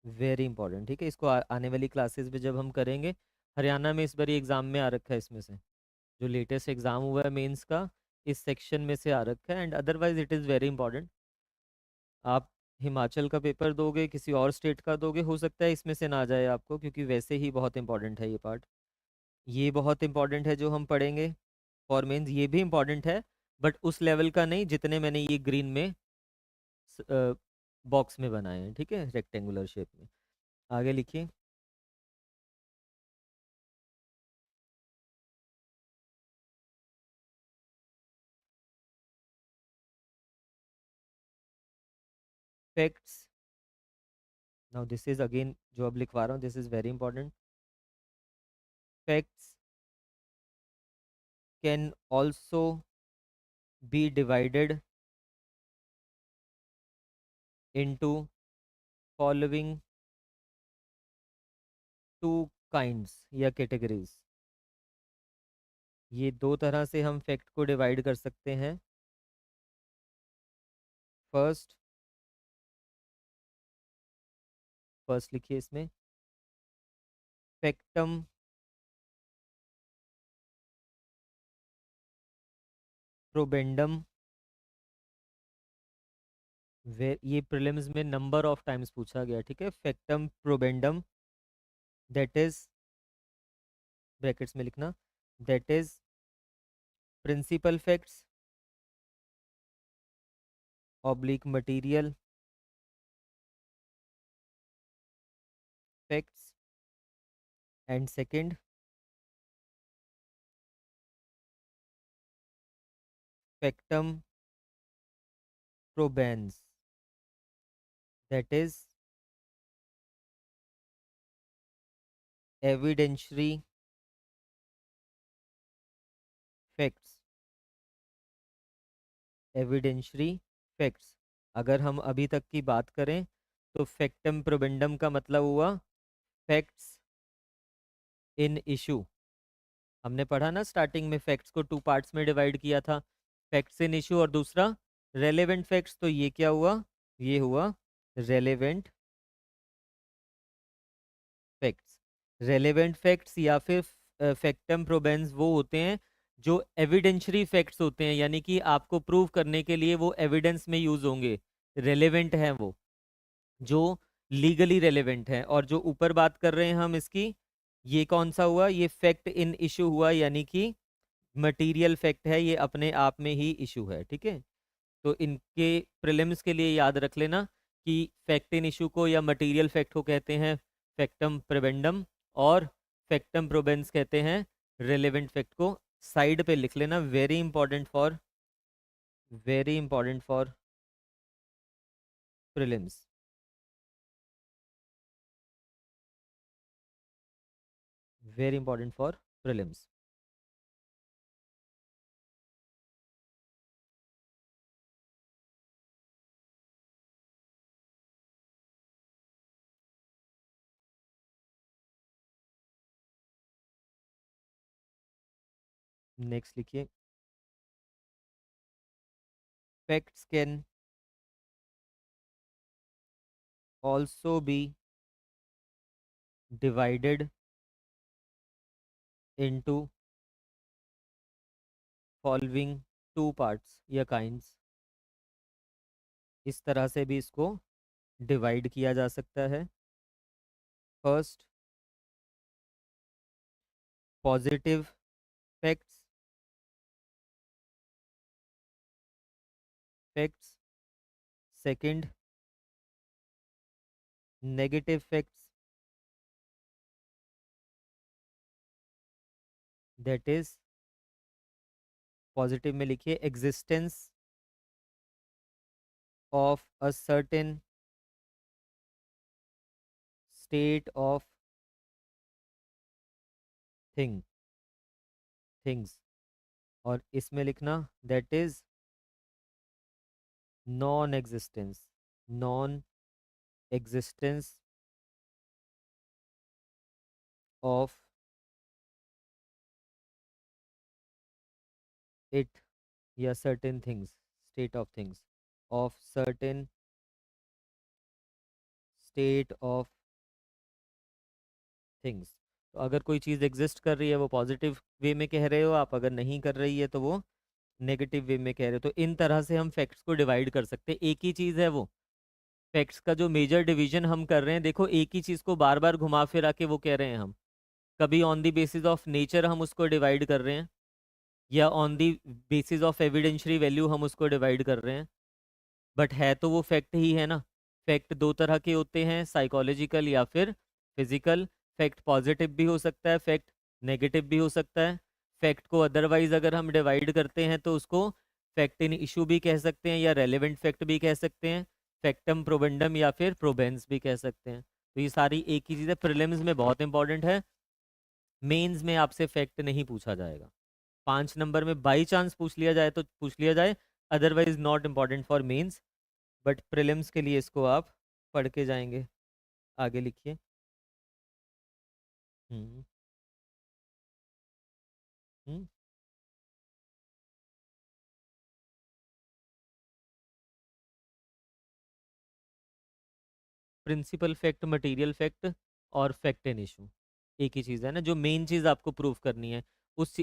Very important, ठीक है, इसको आने वाली क्लासेस में जब हम करेंगे। हरियाणा में इस बार एग्जाम में आ रखा है, इसमें से जो लेटेस्ट एग्जाम हुआ है मेंस का, इस सेक्शन में से आ रखा है। And otherwise it is very important. आप हिमाचल का पेपर दोगे, किसी और स्टेट का दोगे, हो सकता है इसमें से ना आ जाए आपको, क्योंकि वैसे ही बहुत इंपॉर्टेंट है ये पार्ट। ये बहुत इंपॉर्टेंट है जो हम पढ़ेंगे फॉर मेंस, ये भी इंपॉर्टेंट है, बट उस लेवल का नहीं जितने मैंने ये ग्रीन में बॉक्स में बनाए हैं, ठीक है, रेक्टेंगुलर शेप में। आगे लिखिए। Facts, now this is again जो अब लिखवा रहा हूँ, this is very important. Facts can also be divided into following two kinds या कैटेगरीज। ये दो तरह से हम फैक्ट को डिवाइड कर सकते हैं। फर्स्ट, फर्स्ट लिखिए इसमें, फैक्टम प्रोबेंडम। वे ये प्रीलिम्स में नंबर ऑफ टाइम्स पूछा गया, ठीक है। Factum probandum, that is, brackets में लिखना, that is principal facts oblique material facts, and second factum probans, that is evidentiary facts. Evidentiary facts, अगर हम अभी तक की बात करें तो फैक्टम प्रोबेंडम का मतलब हुआ फैक्ट्स इन इशू। हमने पढ़ा ना स्टार्टिंग में, फैक्ट्स को टू पार्ट्स में डिवाइड किया था, फैक्ट्स इन इशू और दूसरा रेलेवेंट फैक्ट्स। तो ये क्या हुआ, ये हुआ रेलेवेंट फैक्ट्स। रेलेवेंट फैक्ट्स या फिर फैक्टम प्रोबेंस वो होते हैं जो एविडेंशरी फैक्ट्स होते हैं, यानी कि आपको प्रूव करने के लिए वो एविडेंस में यूज होंगे, रेलेवेंट हैं वो, जो लीगली रेलेवेंट है। और जो ऊपर बात कर रहे हैं हम इसकी, ये कौन सा हुआ, ये फैक्ट इन इशू हुआ, यानी कि मटेरियल फैक्ट है, ये अपने आप में ही इशू है। ठीक है, तो इनके प्रीलिम्स के लिए याद रख लेना कि फैक्ट इन इशू को या मटेरियल फैक्ट को कहते हैं फैक्टम प्रोबेंडम, और फैक्टम प्रोबेंस कहते हैं रेलेवेंट फैक्ट को। साइड पे लिख लेना, very important for prelims. Very important for prelims. Next लिखिए, facts can also be divided into following two parts या kinds। इस तरह से भी इसको डिवाइड किया जा सकता है। First, positive facts, second negative facts, that is positive में लिखिए existence of a certain state of thing things, और इसमें लिखना that is non existence of it या certain things, state of things, of certain state of things. तो अगर कोई चीज़ exist कर रही है वो पॉजिटिव वे में कह रहे हो आप, अगर नहीं कर रही है तो वो नेगेटिव वे में कह रहे हो। तो इन तरह से हम फैक्ट्स को डिवाइड कर सकते हैं, एक ही चीज़ है वो। फैक्ट्स का जो मेजर डिवीजन हम कर रहे हैं, देखो एक ही चीज़ को बार बार घुमा फिरा के वो कह रहे हैं हम, कभी on the basis of nature हम उसको डिवाइड कर रहे हैं, या on the basis of evidentiary value हम उसको डिवाइड कर रहे हैं, बट है तो वो फैक्ट ही है ना। फैक्ट दो तरह के होते हैं, साइकोलॉजिकल या फिर फिजिकल। फैक्ट पॉजिटिव भी हो सकता है, फैक्ट नेगेटिव भी हो सकता है। फैक्ट को अदरवाइज अगर हम डिवाइड करते हैं तो उसको फैक्ट इन इशू भी कह सकते हैं, या रेलेवेंट फैक्ट भी कह सकते हैं, फैक्टम प्रोबेंडम या फिर प्रोबेंस भी कह सकते हैं। तो ये सारी एक ही चीज़ है, प्रीलिम्स में बहुत इंपॉर्टेंट है, मेंस में आपसे फैक्ट नहीं पूछा जाएगा। 5 नंबर में बाई चांस पूछ लिया जाए तो पूछ लिया जाए, otherwise not important for mains, but prelims के लिए इसको आप पढ़ के जाएंगे। आगे लिखिए। Hmm hmm principal fact, material fact और फैक्ट इन इशू एक ही चीज़ है ना, जो मेन चीज़ आपको प्रूफ करनी है।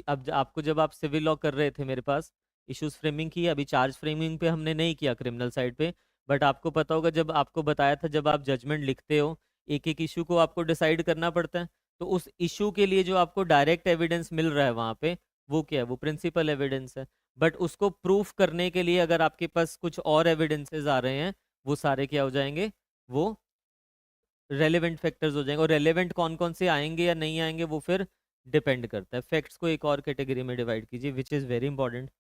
अब आपको जब आप सिविल लॉ कर रहे थे मेरे पास, इश्यूज फ्रेमिंग की, अभी चार्ज फ्रेमिंग पे हमने नहीं किया क्रिमिनल साइड पे, बट आपको पता होगा जब आपको बताया था, जब आप जजमेंट लिखते हो एक एक इशू को आपको डिसाइड करना पड़ता है, तो उस इशू के लिए जो आपको डायरेक्ट एविडेंस मिल रहा है वहाँ पे, वो क्या है, वो प्रिंसिपल एविडेंस है। बट उसको प्रूफ करने के लिए अगर आपके पास कुछ और एविडेंसेस आ रहे हैं, वो सारे क्या हो जाएंगे, वो रेलेवेंट फैक्टर्स हो जाएंगे। और रेलेवेंट कौन कौन से आएंगे या नहीं आएंगे वो फिर डिपेंड करता है। फैक्ट्स को एक और कैटेगरी में डिवाइड कीजिए, विच इज़ वेरी इंपॉर्टेंट।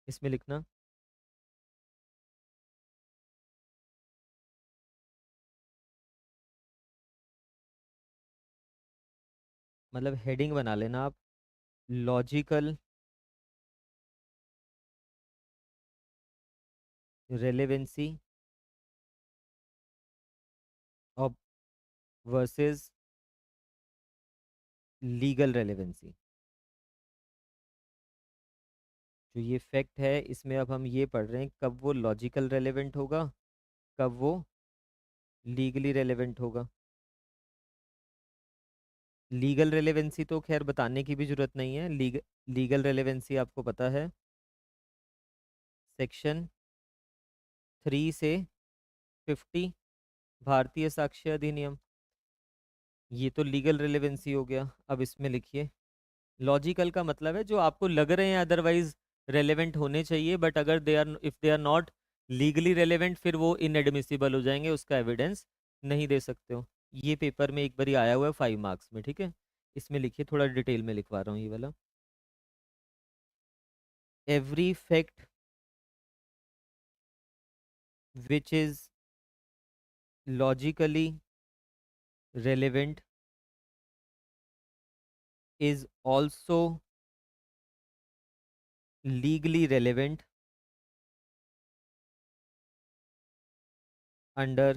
इसमें लिखना, मतलब हेडिंग बना लेना आप, logical relevancy of versus legal relevancy. जो ये फैक्ट है इसमें अब हम ये पढ़ रहे हैं कब वो लॉजिकल रेलेवेंट होगा, कब वो लीगली रेलेवेंट होगा। लीगल रेलेवेंसी तो खैर बताने की भी जरूरत नहीं है। लीगल रेलेवेंसी आपको पता है, सेक्शन 3 से 50 भारतीय साक्ष्य अधिनियम। ये तो लीगल रेलेवेंसी हो गया। अब इसमें लिखिए, लॉजिकल का मतलब है जो आपको लग रहे हैं अदरवाइज रेलेवेंट होने चाहिए, बट अगर they are, if they are not legally relevant, फिर वो इनएडमिसिबल हो जाएंगे, उसका एविडेंस नहीं दे सकते हो। ये पेपर में एक बार आया हुआ है 5 मार्क्स में, ठीक है। इसमें लिखिए, थोड़ा डिटेल में लिखवा रहा हूँ ये वाला। Every fact which is logically relevant is also legally relevant under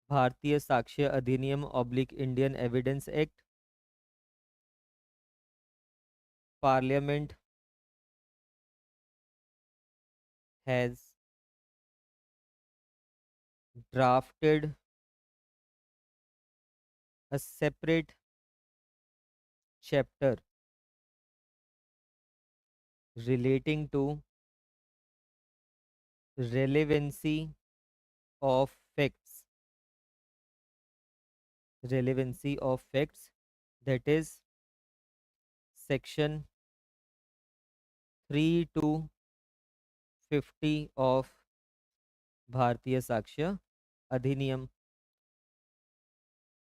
भारतीय साक्ष्य अधिनियम oblique Indian evidence act. Parliament has drafted a separate chapter relating to relevancy of facts, relevancy of facts, that is section 3 to 50 of भारतीय साक्ष्य अधिनियम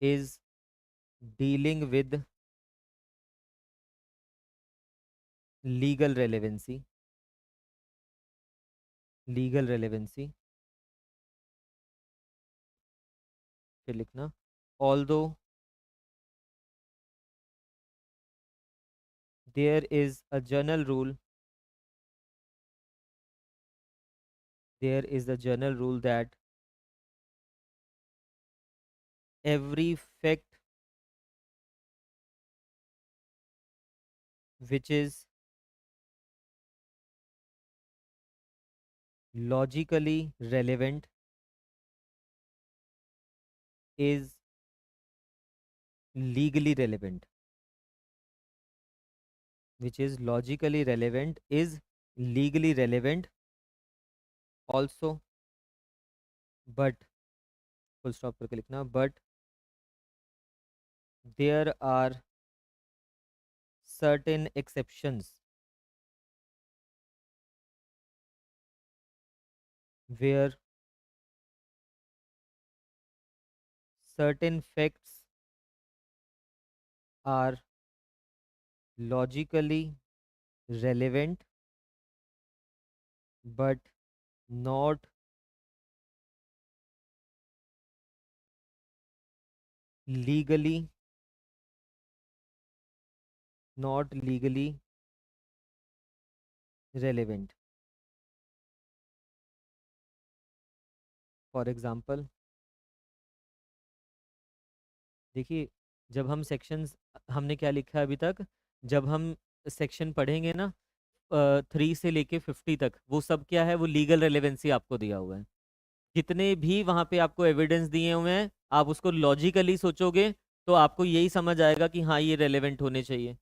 is dealing with legal relevancy, legal relevancy। फिर लिखना, although there is a general rule, there is a general rule that every fact which is logically relevant is legally relevant, which is logically relevant is legally relevant also, but full stop करके लिखना, but there are certain exceptions where certain facts are logically relevant but not legally, not legally relevant। For example देखिए, जब हम sections, हमने क्या लिखा है अभी तक, जब हम सेक्शन पढ़ेंगे ना 3 से लेके 50 तक, वो सब क्या है, वो लीगल रेलेवेंसी आपको दिया हुआ है। जितने भी वहाँ पे आपको एविडेंस दिए हुए हैं, आप उसको लॉजिकली सोचोगे तो आपको यही समझ आएगा कि हाँ ये रेलेवेंट होने चाहिए।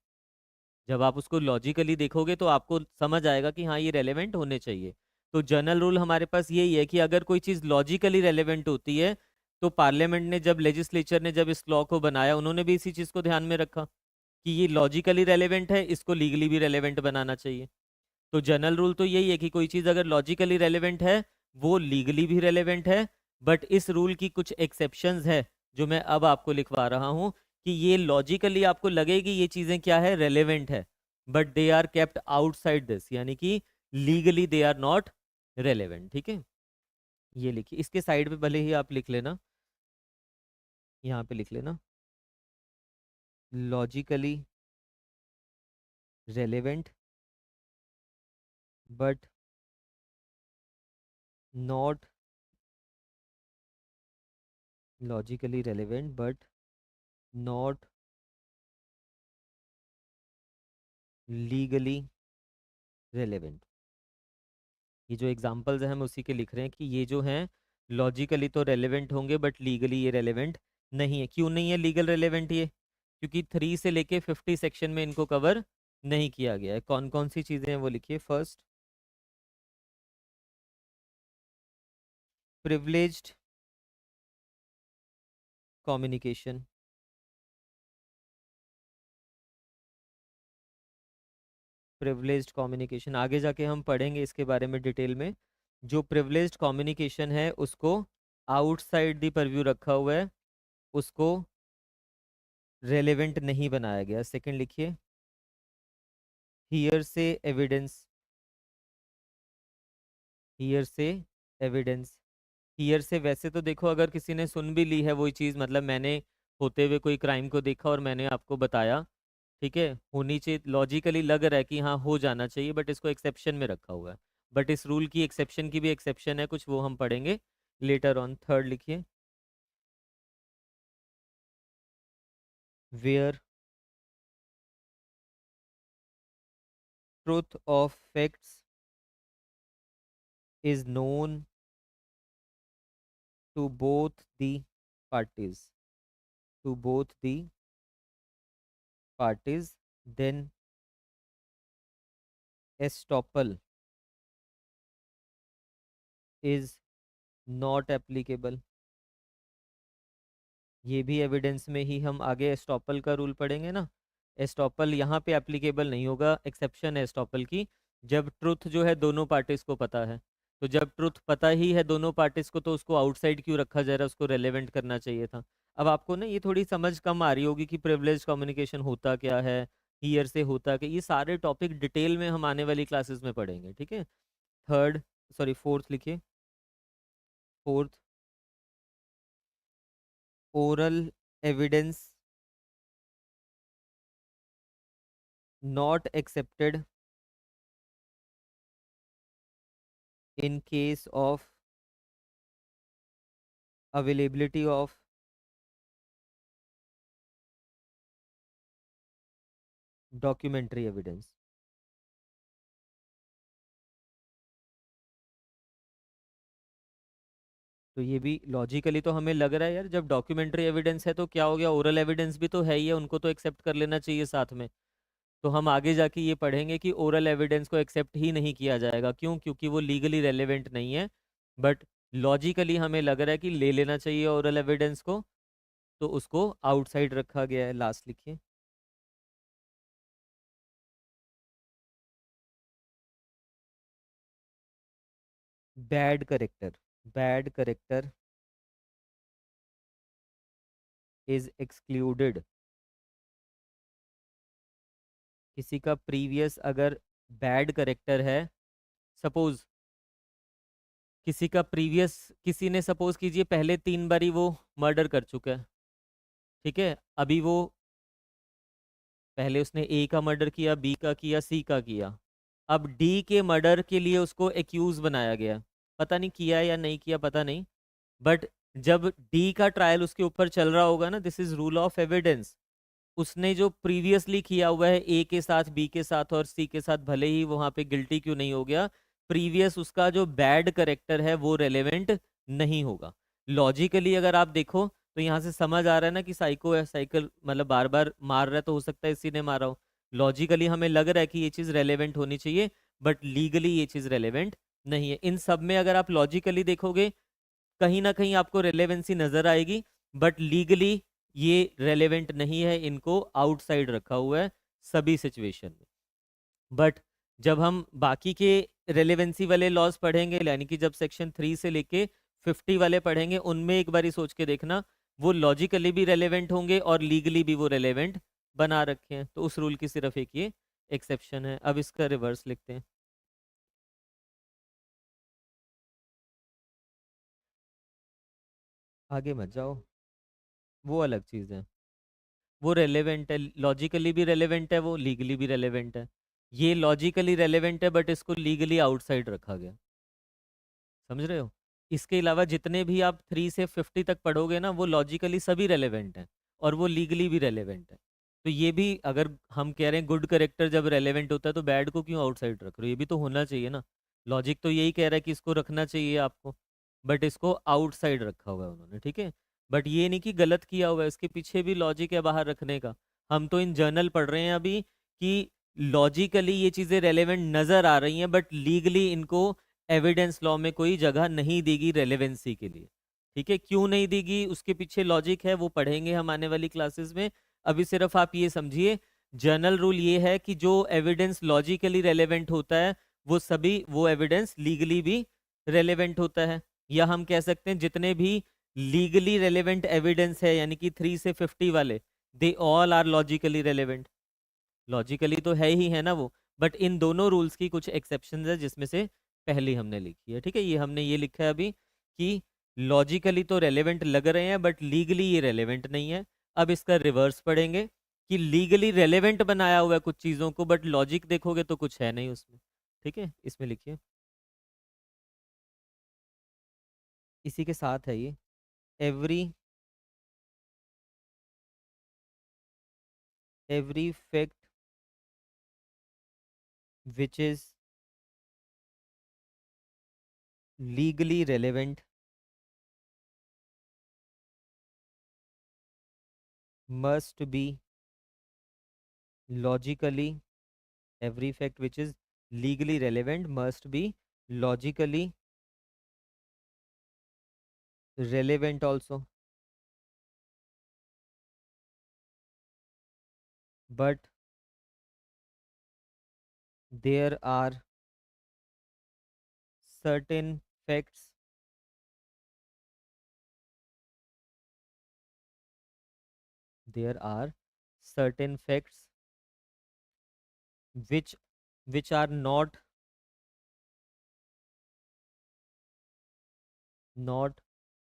जब आप उसको लॉजिकली देखोगे तो आपको समझ आएगा कि हाँ ये रेलेवेंट होने चाहिए। तो जनरल रूल हमारे पास यही है कि अगर कोई चीज लॉजिकली रेलेवेंट होती है तो पार्लियामेंट ने जब लेजिस्लेचर ने जब इस लॉ को बनाया उन्होंने भी इसी चीज को ध्यान में रखा कि ये लॉजिकली रेलेवेंट है, इसको लीगली भी रेलेवेंट बनाना चाहिए। तो जनरल रूल तो यही है कि कोई चीज अगर लॉजिकली रेलेवेंट है वो लीगली भी रेलेवेंट है। बट इस रूल की कुछ एक्सेप्शंस है जो मैं अब आपको लिखवा रहा हूं कि ये लॉजिकली आपको लगेगी ये चीजें क्या है, रेलेवेंट है, but they are kept outside this, यानी कि legally they are not relevant. ठीक है, ये लिखिए, इसके साइड पे भले ही आप लिख लेना, यहाँ पे लिख लेना logically relevant but not logically relevant but not legally relevant. ये जो एग्जांपल्स हैं हम उसी के लिख रहे हैं कि ये जो हैं लॉजिकली तो रेलेवेंट होंगे बट लीगली ये रेलेवेंट नहीं है। क्यों नहीं है लीगल रेलेवेंट ये? क्योंकि 3 से लेके 50 सेक्शन में इनको कवर नहीं किया गया है। कौन कौन सी चीज़ें हैं वो लिखिए। First, privileged communication. Privileged communication आगे जाके हम पढ़ेंगे इसके बारे में डिटेल में। जो प्रिविलेज्ड कम्युनिकेशन है उसको आउटसाइड द परव्यू रखा हुआ है, उसको रेलेवेंट नहीं बनाया गया। सेकंड लिखिए, हियर से एविडेंस। हियर से एविडेंस, हियर से वैसे तो देखो अगर किसी ने सुन भी ली है वही चीज़, मतलब मैंने होते हुए कोई क्राइम को देखा और मैंने आपको बताया, ठीक है, होनी चाहिए, लॉजिकली लग रहा है कि हाँ हो जाना चाहिए, बट इसको एक्सेप्शन में रखा हुआ है। बट इस रूल की एक्सेप्शन की भी एक्सेप्शन है कुछ, वो हम पढ़ेंगे लेटर ऑन। थर्ड लिखिए, where truth of facts is known to both the parties, to both the parties, then estoppel is not applicable. ये भी एविडेंस में ही हम आगे एस्टॉपल का रूल पढ़ेंगे ना। एस्टॉपल यहाँ पे एप्लीकेबल नहीं होगा, एक्सेप्शन है एस्टॉपल की, जब ट्रुथ जो है दोनों पार्टीज को पता है। तो जब ट्रुथ पता ही है दोनों पार्टीज को तो उसको आउटसाइड क्यों रखा जा रहा है, उसको रेलेवेंट करना चाहिए था। अब आपको ना ये थोड़ी समझ कम आ रही होगी कि प्रिविलेज कम्युनिकेशन होता क्या है, हियर से होता क्या, ये सारे टॉपिक डिटेल में हम आने वाली क्लासेस में पढ़ेंगे। ठीक है, थर्ड, सॉरी फोर्थ लिखिए, fourth, oral evidence not accepted in case of availability of documentary evidence। तो ये भी लॉजिकली तो हमें लग रहा है यार, जब डॉक्यूमेंट्री एविडेंस है तो क्या हो गया, ओरल एविडेंस भी तो है ही है, उनको तो एक्सेप्ट कर लेना चाहिए साथ में। तो हम आगे जाके ये पढ़ेंगे कि ओरल एविडेंस को एक्सेप्ट ही नहीं किया जाएगा। क्यों? क्योंकि वो लीगली रेलेवेंट नहीं है, बट लॉजिकली हमें लग रहा है कि ले लेना चाहिए ओरल एविडेंस को, तो उसको आउटसाइड रखा गया है। लास्ट लिखिए, bad character, bad character is excluded. किसी का प्रीवियस अगर बैड करेक्टर है, सपोज किसी का प्रीवियस, किसी ने सपोज कीजिए पहले 3 बारी वो मर्डर कर चुका है, ठीक है, अभी वो पहले उसने ए का मर्डर किया, बी का किया, सी का किया, अब डी के मर्डर के लिए उसको एक्यूज बनाया गया, पता नहीं किया या नहीं किया पता नहीं, बट जब डी का ट्रायल उसके ऊपर चल रहा होगा ना, this is rule of evidence, उसने जो प्रीवियसली किया हुआ है ए के साथ, बी के साथ और सी के साथ, भले ही वहां पे गिल्टी क्यों नहीं हो गया, प्रीवियस उसका जो बैड करेक्टर है वो रेलेवेंट नहीं होगा। लॉजिकली अगर आप देखो तो यहाँ से समझ आ रहा है ना कि साइको है, साइकिल मतलब बार बार मार रहा है तो हो सकता है इसी ने मारा हो। लॉजिकली हमें लग रहा है कि ये चीज़ रेलेवेंट होनी चाहिए, बट लीगली ये चीज़ रेलेवेंट नहीं है। इन सब में अगर आप लॉजिकली देखोगे कहीं ना कहीं आपको रेलेवेंसी नजर आएगी, बट लीगली ये रेलेवेंट नहीं है, इनको आउटसाइड रखा हुआ है सभी सिचुएशन में। बट जब हम बाकी के रेलेवेंसी वाले लॉज पढ़ेंगे, यानी कि जब सेक्शन 3 से लेके 50 वाले पढ़ेंगे, उनमें एक बारी सोच के देखना, वो लॉजिकली भी रेलेवेंट होंगे और लीगली भी वो रेलेवेंट बना रखे हैं। तो उस रूल की सिर्फ एक ये एक्सेप्शन है। अब इसका रिवर्स लिखते हैं। आगे मत जाओ, वो अलग चीज़ है। वो रेलेवेंट है, लॉजिकली भी रेलेवेंट है, वो लीगली भी रेलेवेंट है। ये लॉजिकली रेलेवेंट है बट इसको लीगली आउटसाइड रखा गया। समझ रहे हो? इसके अलावा जितने भी आप 3 से 50 तक पढ़ोगे ना, वो लॉजिकली सभी रेलेवेंट हैं और वो लीगली भी रेलेवेंट है। तो ये भी अगर हम कह रहे हैं गुड करेक्टर जब रेलेवेंट होता है तो बैड को क्यों आउटसाइड रख रहे हो? ये भी तो होना चाहिए ना। लॉजिक तो यही कह रहा है कि इसको रखना चाहिए आपको, बट इसको आउटसाइड रखा हुआ है उन्होंने, ठीक है। बट ये नहीं कि गलत किया हुआ है, इसके पीछे भी लॉजिक है बाहर रखने का। हम तो इन जर्नल पढ़ रहे हैं अभी कि लॉजिकली ये चीज़ें रेलेवेंट नज़र आ रही हैं, बट लीगली इनको एविडेंस लॉ में कोई जगह नहीं देगी रेलेवेंसी के लिए। ठीक है, क्यों नहीं देगी उसके पीछे लॉजिक है, वो पढ़ेंगे हम आने वाली क्लासेस में। अभी सिर्फ आप ये समझिए, जनरल रूल ये है कि जो एविडेंस लॉजिकली रेलेवेंट होता है वो सभी वो एविडेंस लीगली भी रेलेवेंट होता है। या हम कह सकते हैं जितने भी लीगली रेलेवेंट एविडेंस है, यानी कि 3 से 50 वाले, they all are logically relevant. Logically तो है ही है ना वो, बट इन दोनों रूल्स की कुछ एक्सेप्शंस है, जिसमें से पहली हमने लिखी है। ठीक है, ये हमने ये लिखा है अभी कि लॉजिकली तो रेलेवेंट लग रहे हैं बट लीगली ये रेलेवेंट नहीं है। अब इसका रिवर्स पढ़ेंगे कि लीगली रेलेवेंट बनाया हुआ है कुछ चीज़ों को, बट लॉजिक देखोगे तो कुछ है नहीं उसमें। ठीक है, इसमें लिखिए, इसी के साथ है ये। Every every fact which is legally relevant must be logically, every fact which is legally relevant must be logically relevant also, but there are certain facts, there are certain facts which are not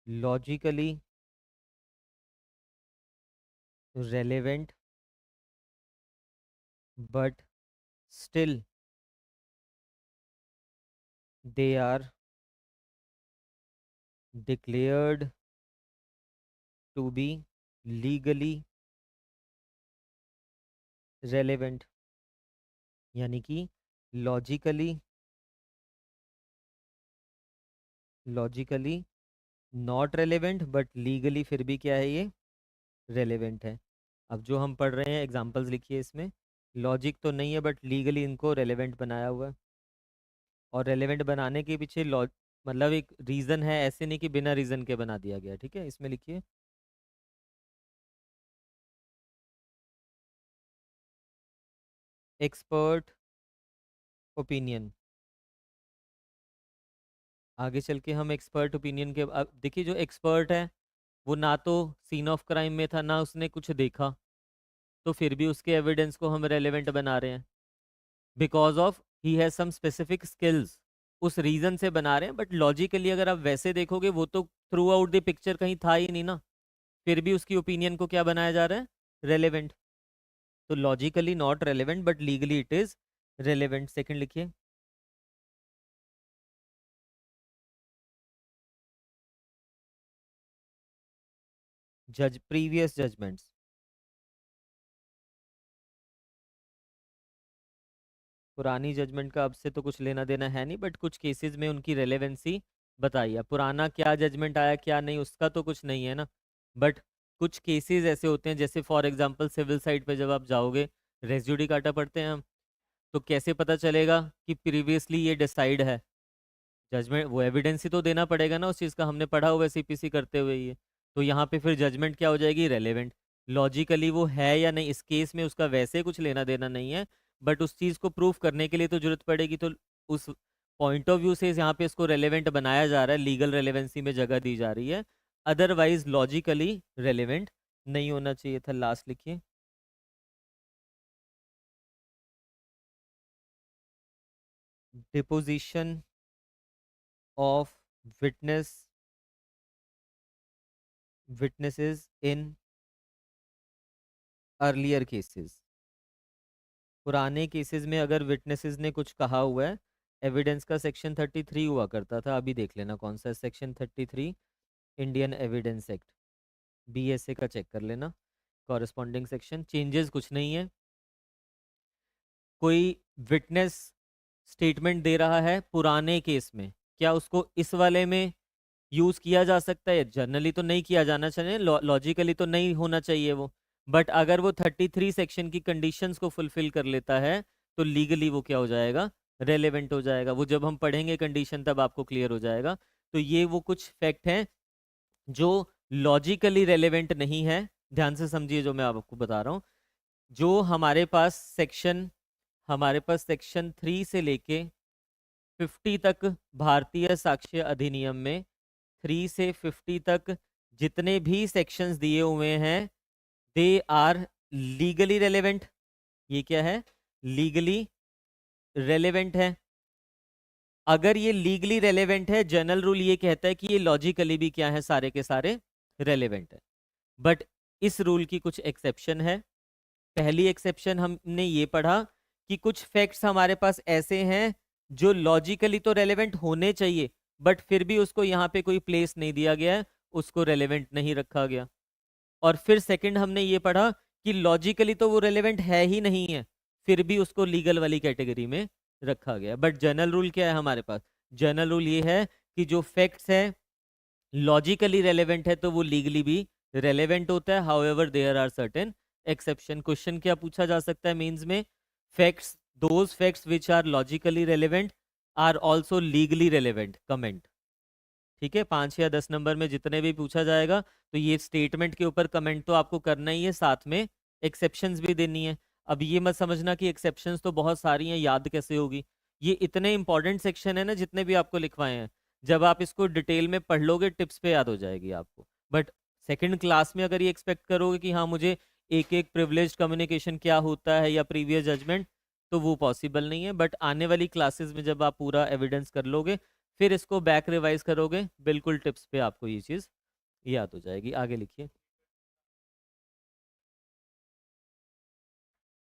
logically relevant, but still they are declared to be legally relevant। यानी कि logically logically not relevant but legally फिर भी क्या है ये, relevant है। अब जो हम पढ़ रहे हैं एग्जांपल्स लिखिए इसमें। लॉजिक तो नहीं है बट लीगली इनको रेलेवेंट बनाया हुआ है, और रेलेवेंट बनाने के पीछे लॉ मतलब एक रीज़न है, ऐसे नहीं कि बिना रीज़न के बना दिया गया। ठीक है, इसमें लिखिए, एक्सपर्ट ओपिनियन। आगे चल के हम एक्सपर्ट ओपिनियन के, अब देखिए जो एक्सपर्ट है वो ना तो सीन ऑफ क्राइम में था, ना उसने कुछ देखा, तो फिर भी उसके एविडेंस को हम रेलेवेंट बना रहे हैं because of he has some specific skills. उस रीजन से बना रहे हैं, बट लॉजिकली अगर आप वैसे देखोगे वो तो थ्रू आउट द पिक्चर कहीं था ही नहीं ना, फिर भी उसकी ओपिनियन को क्या बनाया जा रहा है, रेलेवेंट। तो logically not relevant but legally it is relevant. Second लिखिए, जज प्रीवियस जजमेंट्स। पुरानी जजमेंट का अब से तो कुछ लेना देना है नहीं, बट कुछ केसेस में उनकी रेलेवेंसी बताइए। पुराना क्या जजमेंट आया क्या नहीं उसका तो कुछ नहीं है ना, बट कुछ केसेस ऐसे होते हैं, जैसे फॉर एग्जांपल सिविल साइड पे जब आप जाओगे, रेस जुडिकाटा पढ़ते हैं हम, तो कैसे पता चलेगा कि प्रीवियसली ये डिसाइड है? जजमेंट वो एविडेंस ही तो देना पड़ेगा ना उस चीज़ का, हमने पढ़ा हुआ है सीपीसी करते हुए ये। तो यहाँ पे फिर जजमेंट क्या हो जाएगी, रेलेवेंट। लॉजिकली वो है या नहीं इस केस में उसका वैसे कुछ लेना देना नहीं है, बट उस चीज़ को प्रूफ करने के लिए तो जरूरत पड़ेगी, तो उस पॉइंट ऑफ व्यू से यहाँ पे इसको रेलेवेंट बनाया जा रहा है, लीगल रेलेवेंसी में जगह दी जा रही है। अदरवाइज लॉजिकली रेलेवेंट नहीं होना चाहिए था। लास्ट लिखिए। Deposition of witnesses in earlier cases. पुराने केसेस में अगर विटनेसेस ने कुछ कहा हुआ है, एविडेंस का सेक्शन 33 हुआ करता था, अभी देख लेना कौन सा section 33, Indian evidence act, BSA का चेक कर लेना, कॉरेस्पॉन्डिंग सेक्शन। चेंजेस कुछ नहीं है। कोई विटनेस स्टेटमेंट दे रहा है पुराने केस में, क्या उसको इस वाले में यूज किया जा सकता है? जनरली तो नहीं किया जाना चाहिए, लॉजिकली तो नहीं होना चाहिए वो। बट अगर वो 33 सेक्शन की कंडीशंस को फुलफिल कर लेता है तो लीगली वो क्या हो जाएगा, रेलेवेंट हो जाएगा। वो जब हम पढ़ेंगे कंडीशन तब आपको क्लियर हो जाएगा। तो ये वो कुछ फैक्ट हैं जो लॉजिकली रेलेवेंट नहीं है। ध्यान से समझिए जो मैं आपको बता रहा हूँ। जो हमारे पास सेक्शन 3 से लेके 50 तक भारतीय साक्ष्य अधिनियम में, 3 से 50 तक जितने भी सेक्शंस दिए हुए हैं, दे आर लीगली रेलेवेंट। ये क्या है, लीगली रेलेवेंट है। अगर ये लीगली रेलेवेंट है, जनरल रूल ये कहता है कि ये लॉजिकली भी क्या है, सारे के सारे रेलेवेंट है। बट इस रूल की कुछ एक्सेप्शन है। पहली एक्सेप्शन हमने ये पढ़ा कि कुछ फैक्ट्स हमारे पास ऐसे हैं जो लॉजिकली तो रेलेवेंट होने चाहिए, बट फिर भी उसको यहाँ पे कोई प्लेस नहीं दिया गया है, उसको रेलेवेंट नहीं रखा गया। और फिर सेकंड हमने ये पढ़ा कि लॉजिकली तो वो रेलेवेंट है ही नहीं है, फिर भी उसको लीगल वाली कैटेगरी में रखा गया। बट जनरल रूल क्या है हमारे पास, जनरल रूल ये है कि जो फैक्ट्स है लॉजिकली रेलेवेंट है तो वो लीगली भी रेलेवेंट होता है। However there are certain exception. Question क्या पूछा जा सकता है मेंस में, facts, those facts which are logically relevant are also legally relevant, comment. ठीक है, 5 या 10 नंबर में जितने भी पूछा जाएगा तो ये स्टेटमेंट के ऊपर कमेंट तो आपको करना ही है, साथ में एक्सेप्शंस भी देनी है। अब ये मत समझना कि एक्सेप्शंस तो बहुत सारी हैं, याद कैसे होगी। ये इतने इंपॉर्टेंट सेक्शन है ना जितने भी आपको लिखवाए हैं, जब आप इसको डिटेल में पढ़ लोगे टिप्स पे याद हो जाएगी आपको। बट सेकंड क्लास में अगर ये एक्सपेक्ट करोगे कि हाँ मुझे एक एक प्रिविलेज्ड कम्युनिकेशन क्या होता है या प्रीवियस जजमेंट, तो वो पॉसिबल नहीं है। बट आने वाली क्लासेस में जब आप पूरा एविडेंस कर लोगे, फिर इसको बैक रिवाइज करोगे, बिल्कुल टिप्स पे आपको ये चीज़ याद हो जाएगी। आगे लिखिए।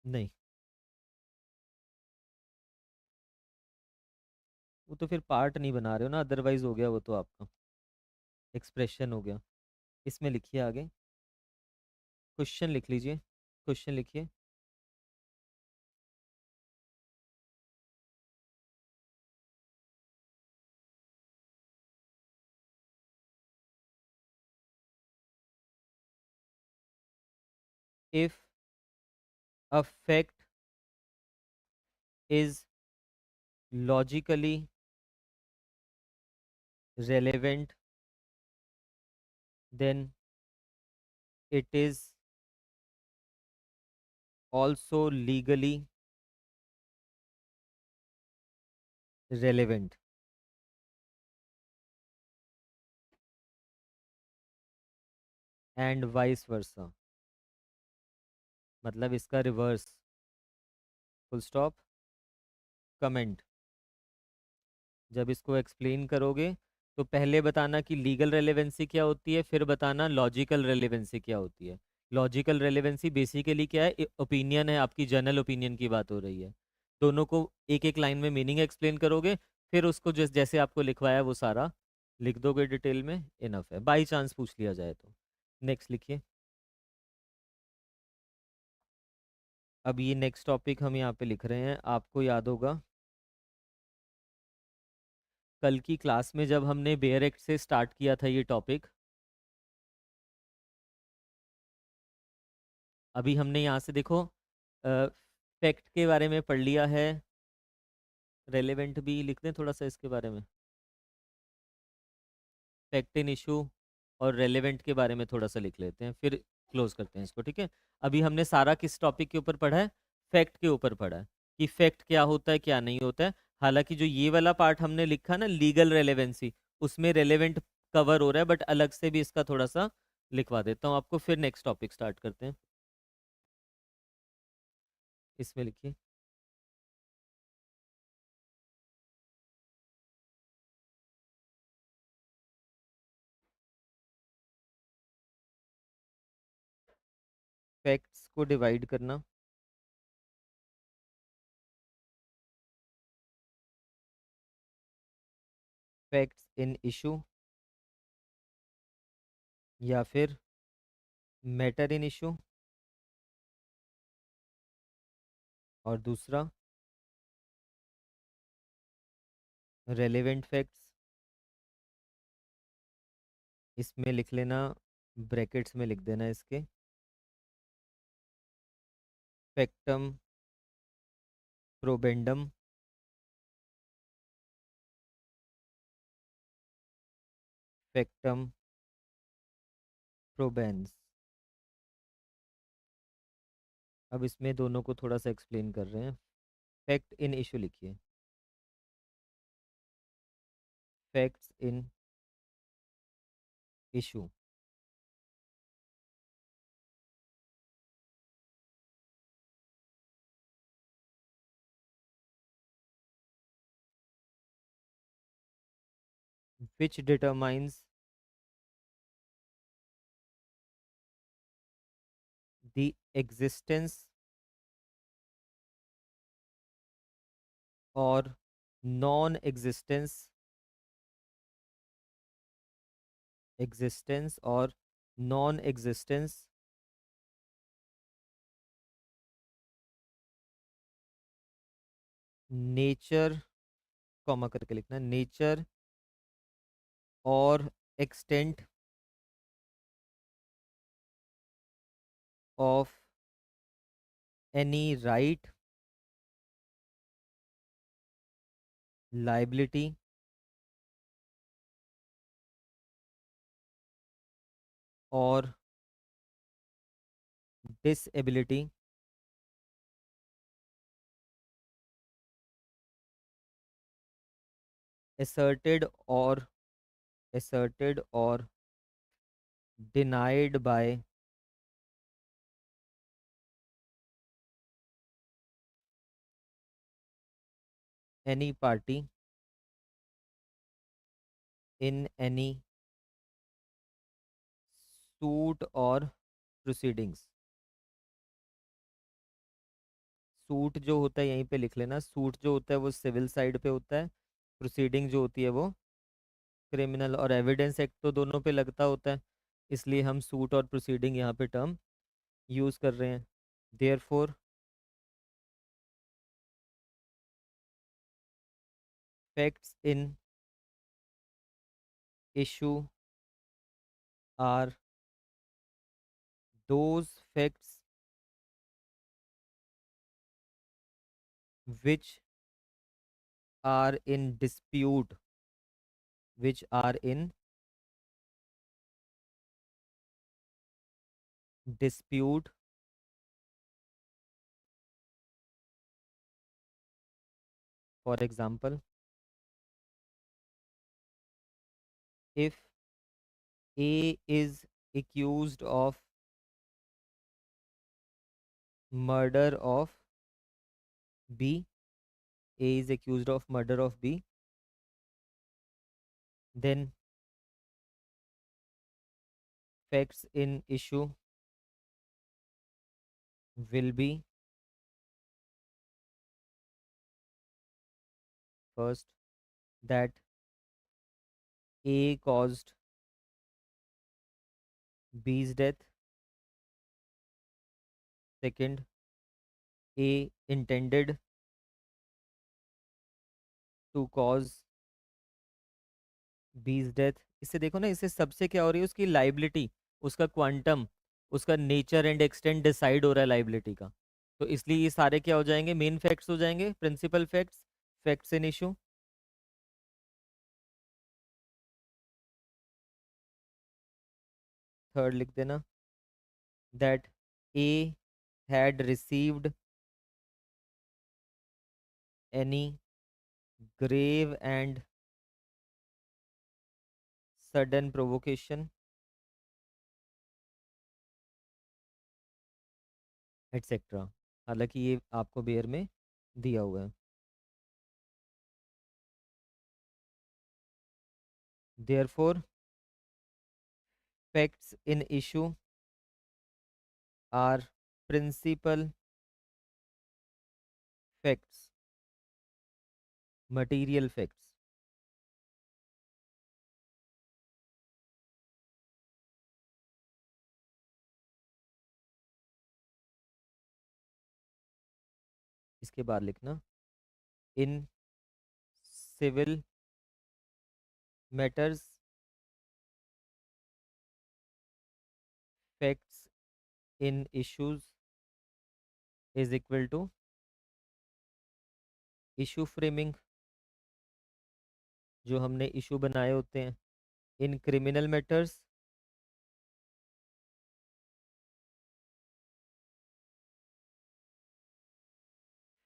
नहीं, वो तो फिर पार्ट नहीं बना रहे हो ना, अदरवाइज हो गया वो तो आपका एक्सप्रेशन हो गया। इसमें लिखिए आगे, क्वेश्चन लिख लीजिए, क्वेश्चन लिखिए। If a fact is logically relevant then it is also legally relevant. And vice versa, मतलब इसका रिवर्स। Full stop, comment. जब इसको एक्सप्लेन करोगे तो पहले बताना कि लीगल रेलेवेंसी क्या होती है, फिर बताना लॉजिकल रेलेवेंसी क्या होती है। लॉजिकल रेलेवेंसी बेसिकली क्या है, ओपिनियन है, आपकी जनरल ओपिनियन की बात हो रही है। दोनों को एक एक लाइन में मीनिंग एक्सप्लेन करोगे, फिर उसको जैसे आपको लिखवाया वो सारा लिख दोगे डिटेल में, इनफ है, बाई चांस पूछ लिया जाए तो। नेक्स्ट लिखिए। अब ये नेक्स्ट टॉपिक हम यहाँ पे लिख रहे हैं, आपको याद होगा कल की क्लास में जब हमने बेयर एक्ट से स्टार्ट किया था ये टॉपिक, अभी हमने यहाँ से देखो फैक्ट के बारे में पढ़ लिया है। रेलेवेंट भी लिख दें थोड़ा सा इसके बारे में। फैक्ट इन इशू और रेलेवेंट के बारे में थोड़ा सा लिख लेते हैं, फिर क्लोज करते हैं इसको, ठीक है। अभी हमने सारा किस टॉपिक के ऊपर पढ़ा है? फैक्ट के ऊपर पढ़ा है कि फैक्ट क्या होता है क्या नहीं होता है। हालांकि जो ये वाला पार्ट हमने लिखा ना, लीगल रेलेवेंसी, उसमें रेलेवेंट कवर हो रहा है, बट अलग से भी इसका थोड़ा सा लिखवा देता हूँ आपको। फिर नेक्स्ट टॉपिक स्टार्ट करते हैं। इसमें लिखिए फैक्ट्स को डिवाइड करना, फैक्ट्स इन इशू या फिर मैटर इन इशू, और दूसरा रेलेवेंट फैक्ट्स। इसमें लिख लेना, ब्रैकेट्स में लिख देना इसके, फैक्टम प्रोबेंडम, फैक्टम प्रोबेंस। अब इसमें दोनों को थोड़ा सा एक्सप्लेन कर रहे हैं। फैक्ट इन इशू लिखिए, facts in issue. which determines the existence or non-existence, existence or non-existence nature, comma करके लिखना, नेचर और extent of any right, liability और disability asserted or asserted or denied by any party in any suit or proceedings। Suit जो होता है यहीं पे लिख लेना, सूट जो होता है वो सिविल साइड पे होता है, प्रोसीडिंग जो होती है वो क्रिमिनल, और एविडेंस एक्ट तो दोनों पे लगता होता है, इसलिए हम सूट और प्रोसीडिंग यहाँ पे टर्म यूज़ कर रहे हैं। Therefore facts in issue are those facts which are in dispute, which are in dispute, for example, if A is accused of murder of B, A is accused of murder of B, then facts in issue will be, first, that A caused B's death, second, A intended to cause B's death. इससे देखो ना, इससे सबसे क्या हो रही है, उसकी लाइबिलिटी, उसका क्वांटम, उसका नेचर एंड एक्सटेंट डिसाइड हो रहा है लाइबिलिटी का। तो इसलिए ये सारे क्या हो जाएंगे, मेन फैक्ट्स हो जाएंगे, principal facts, facts in issue. Third लिख देना, that A had received any grave and sudden provocation etcetera. हालांकि ये आपको बेयर में दिया हुआ है। Therefore facts in issue are principal facts, material facts. इसके बाद लिखना, in civil matters facts in issues is equal to issue framing, जो हमने इशू बनाए होते हैं। In criminal matters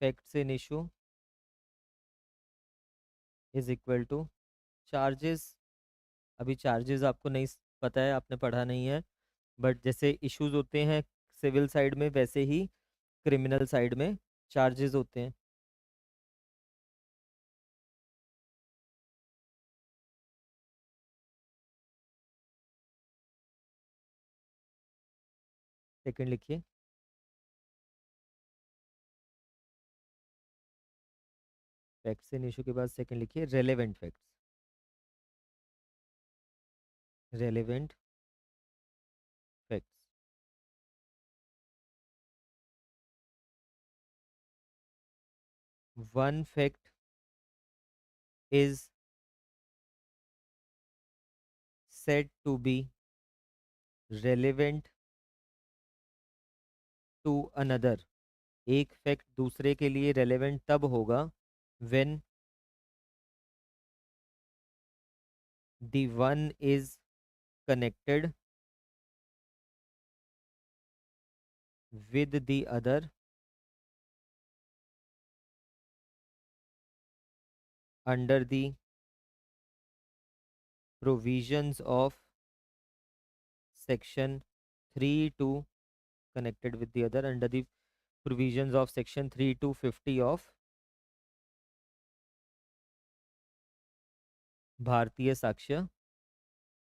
facts in issue is equal to charges. अभी charges आपको नहीं पता है, आपने पढ़ा नहीं है, बट जैसे इश्यूज होते हैं सिविल साइड में, वैसे ही क्रिमिनल साइड में चार्जेस होते हैं। सेकंड लिखिए, फैक्ट्स इन इशू के बाद सेकंड लिखिए relevant facts. Relevant facts, one fact is said to be relevant to another। एक फैक्ट दूसरे के लिए रेलेवेंट तब होगा when the one is connected with the other under the provisions of section 3 to connected with the other under the provisions of section 3 to 50 of भारतीय साक्ष्य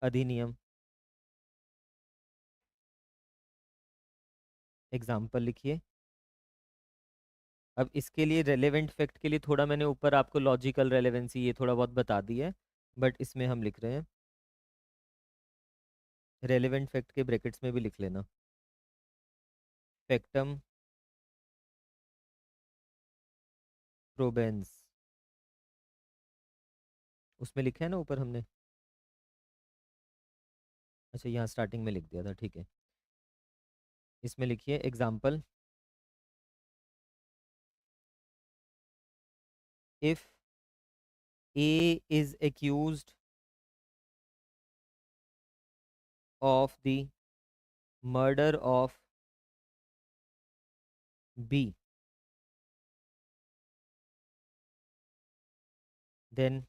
अधिनियम। Example लिखिए। अब इसके लिए रेलेवेंट फैक्ट के लिए थोड़ा मैंने ऊपर आपको लॉजिकल रेलेवेंसी ये थोड़ा बहुत बता दी है, बट इसमें हम लिख रहे हैं रेलेवेंट फैक्ट के ब्रैकेट्स में भी लिख लेना, फैक्टम प्रोबेंस। उसमें लिखा है ना ऊपर हमने, अच्छा यहाँ स्टार्टिंग में लिख दिया था, ठीक है। इसमें लिखिए example, if A is accused of the murder of B, then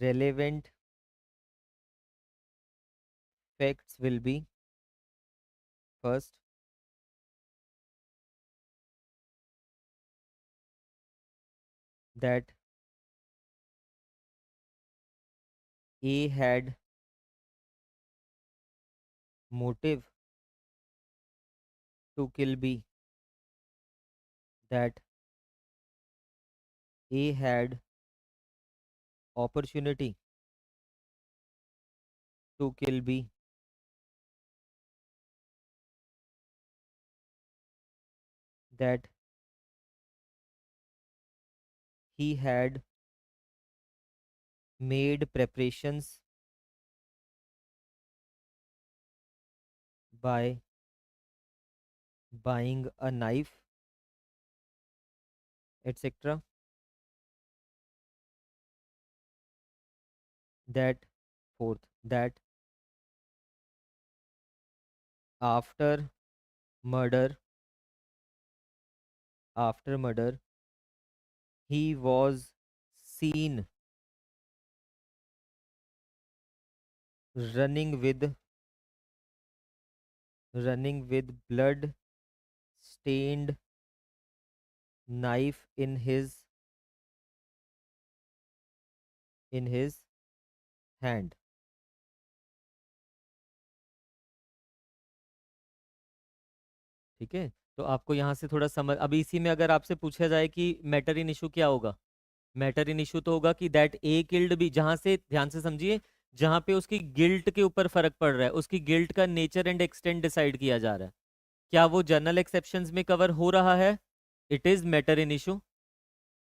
relevant facts will be first that A had motive to kill B, that A had opportunity to kill B, that he had made preparations by buying a knife, etc. That fourth that after murder he was seen running with blood stained knife in his hand. ठीक है, तो आपको यहाँ से थोड़ा समझ, अभी इसी में अगर आपसे पूछा जाए कि मैटर इन इशू क्या होगा, मैटर इन इशू तो होगा कि दैट ए किल्ड बी, जहां से ध्यान से समझिए, जहां पे उसकी गिल्ट के ऊपर फर्क पड़ रहा है, उसकी गिल्ट का नेचर एंड एक्सटेंट डिसाइड किया जा रहा है, क्या वो जनरल एक्सेप्शंस में कवर हो रहा है, it is matter in issue.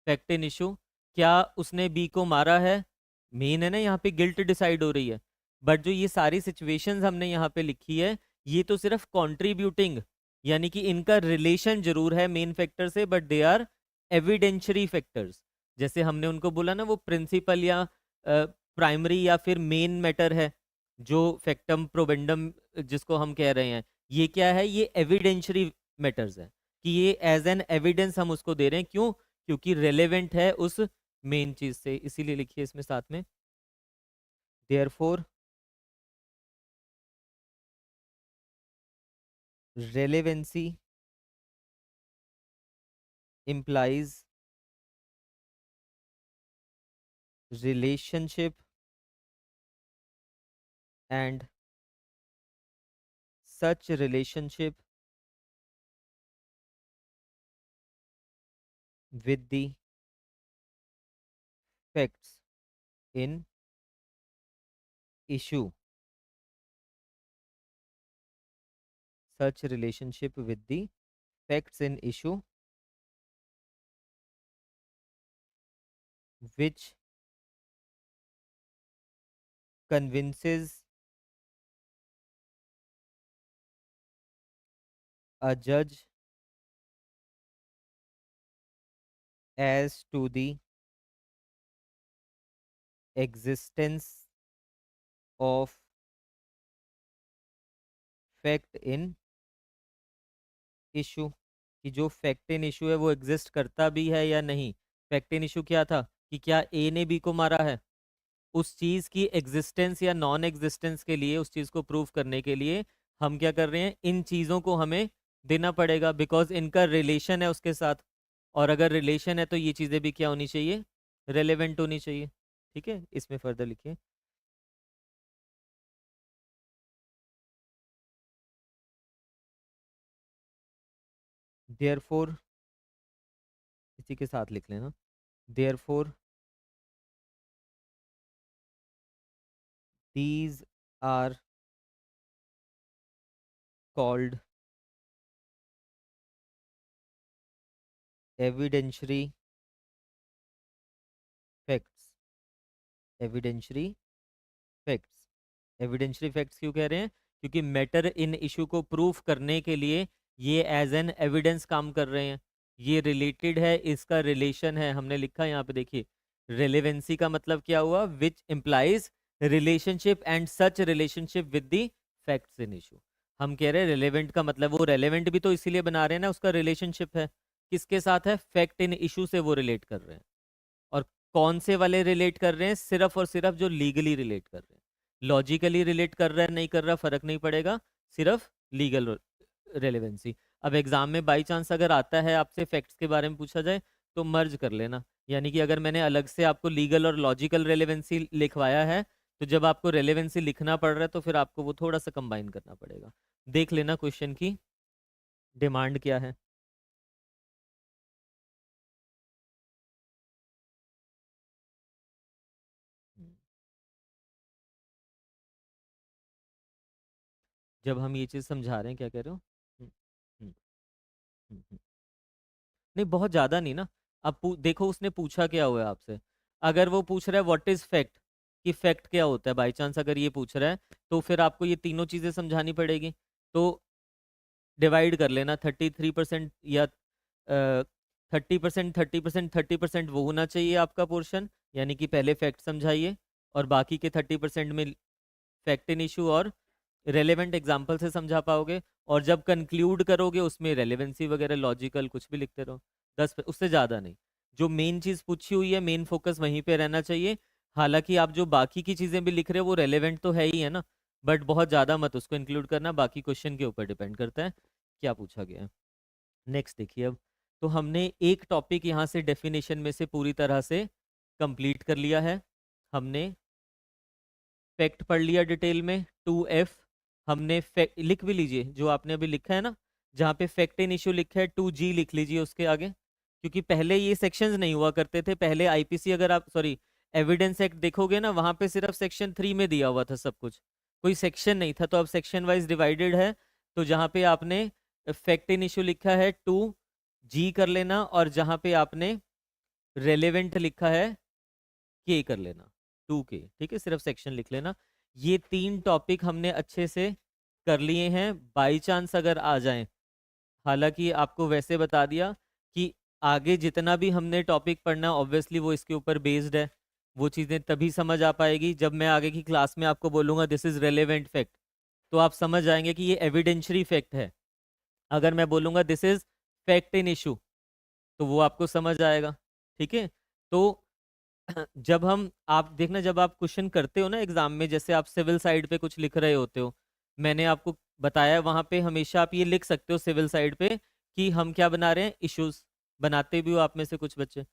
Fact in issue, क्या उसने बी को मारा है, मेन है ना, यहाँ पे गिल्ट डिसाइड हो रही है। बट जो ये सारी सिचुएशंस हमने यहाँ पे लिखी है, ये तो सिर्फ कॉन्ट्रीब्यूटिंग, यानी कि इनका रिलेशन जरूर है मेन फैक्टर से, but they are evidentiary factors. जैसे हमने उनको बोला ना, वो प्रिंसिपल या प्राइमरी या फिर मेन मैटर है, जो फैक्टम प्रोबेंडम जिसको हम कह रहे हैं, ये क्या है, ये एविडेंशरी मैटर्स है, कि ये एज एन एविडेंस हम उसको दे रहे हैं, क्यों, क्योंकि रेलेवेंट है उस मेन चीज से, इसीलिए लिखिए इसमें साथ में, therefore relevancy implies relationship and such relationship with the facts in issue, such relationship with the facts in issue which convinces a judge as to the existence of fact in issue, कि जो fact in issue है वो exist करता भी है या नहीं। Fact in issue क्या था, कि क्या ए ने बी को मारा है, उस चीज की एग्जिस्टेंस या नॉन एग्जिस्टेंस के लिए, उस चीज को प्रूव करने के लिए हम क्या कर रहे हैं, इन चीजों को हमें देना पड़ेगा, बिकॉज इनका रिलेशन है उसके साथ, और अगर रिलेशन है तो ये चीजें भी क्या होनी चाहिए, रेलेवेंट होनी चाहिए। ठीक है, इसमें फर्दर लिखिए, देयरफॉर, इसी के साथ लिख लेना, therefore these are called evidentiary facts, evidentiary facts. Evidentiary facts क्यों कह रहे हैं, क्योंकि मैटर इन इशू को प्रूफ करने के लिए ये एज एन एविडेंस काम कर रहे हैं, ये रिलेटेड है, इसका रिलेशन है, हमने लिखा यहाँ पे देखिए, रेलेवेंसी का मतलब क्या हुआ, which implies relationship and such relationship with the facts in issue. हम कह रहे हैं रेलेवेंट का मतलब, वो रेलेवेंट भी तो इसीलिए बना रहे हैं ना, उसका रिलेशनशिप है किसके साथ है, फैक्ट इन इशू से वो रिलेट कर रहे हैं, और कौन से वाले रिलेट कर रहे हैं, सिर्फ और सिर्फ जो लीगली रिलेट कर रहे हैं, लॉजिकली रिलेट कर रहा है नहीं कर रहा फर्क नहीं पड़ेगा, सिर्फ लीगल रेलेवेंसी। अब एग्जाम में बाई चांस अगर आता है आपसे फैक्ट्स के बारे में पूछा जाए, तो मर्ज कर लेना, यानी कि अगर मैंने अलग से आपको लीगल और लॉजिकल रेलेवेंसी लिखवाया है, तो जब आपको रेलेवेंसी लिखना पड़ रहा है तो फिर आपको वो थोड़ा सा कंबाइन करना पड़ेगा। देख लेना क्वेश्चन की डिमांड क्या है। हम्म, जब हम ये चीज़ समझा रहे हैं, क्या कह रहे हो, हम्म, हम्म, हम्म। नहीं, बहुत ज्यादा नहीं ना। अब देखो उसने पूछा क्या हुआ है आपसे, अगर वो पूछ रहा है व्हाट इज फैक्ट, कि फैक्ट क्या होता है, बाई चांस अगर ये पूछ रहा है, तो फिर आपको ये तीनों चीजें समझानी पड़ेगी, तो डिवाइड कर लेना, 33% या 30%, 30%, 30% वो होना चाहिए आपका पोर्शन, यानी कि पहले फैक्ट समझाइए, और बाकी के 30% में फैक्ट इन इशू और रेलेवेंट एग्जाम्पल से समझा पाओगे। और जब कंक्लूड करोगे उसमें रेलेवेंसी वगैरह लॉजिकल कुछ भी लिखते रहो, 10 उससे ज़्यादा नहीं। जो मेन चीज़ पूछी हुई है मेन फोकस वहीं पे रहना चाहिए। हालांकि आप जो बाकी की चीज़ें भी लिख रहे हो वो रेलेवेंट तो है ही है ना, बट बहुत ज़्यादा मत उसको इंक्लूड करना, बाकी क्वेश्चन के ऊपर डिपेंड करता है क्या पूछा गया है। नेक्स्ट देखिए अब, तो हमने एक टॉपिक यहाँ से डेफिनेशन में से पूरी तरह से कंप्लीट कर लिया है। हमने फैक्ट पढ़ लिया डिटेल में 2F। हमने फैक्ट लिख भी लीजिए जो आपने अभी लिखा है ना, जहाँ पे फैक्ट इन इशू लिखा है 2G लिख लीजिए उसके आगे, क्योंकि पहले ये सेक्शंस नहीं हुआ करते थे। पहले आईपीसी अगर आप सॉरी एविडेंस एक्ट देखोगे ना, वहां पे सिर्फ सेक्शन 3 में दिया हुआ था सब कुछ, कोई सेक्शन नहीं था। तो अब सेक्शन वाइज डिवाइडेड है, तो जहाँ पे आपने फैक्ट इन इशू लिखा है 2G कर लेना, और जहाँ पे आपने रेलेवेंट लिखा है के कर लेना 2K, ठीक है, सिर्फ सेक्शन लिख लेना। ये 3 टॉपिक हमने अच्छे से कर लिए हैं। बाई चांस अगर आ जाएं, हालांकि आपको वैसे बता दिया कि आगे जितना भी हमने टॉपिक पढ़ना ऑब्वियसली वो इसके ऊपर बेस्ड है, वो चीज़ें तभी समझ आ पाएगी जब मैं आगे की क्लास में आपको बोलूँगा दिस इज़ रेलेवेंट फैक्ट, तो आप समझ जाएंगे कि ये एविडेंशरी फैक्ट है। अगर मैं बोलूँगा this is fact in issue, तो वो आपको समझ आएगा, ठीक है। तो जब हम आप देखना जब आप क्वेश्चन करते हो ना एग्जाम में, जैसे आप सिविल साइड पे कुछ लिख रहे होते हो, मैंने आपको बताया वहां पे हमेशा आप ये लिख सकते हो सिविल साइड पे कि हम क्या बना रहे हैं, इश्यूज। बनाते भी हो आप में से कुछ बच्चे,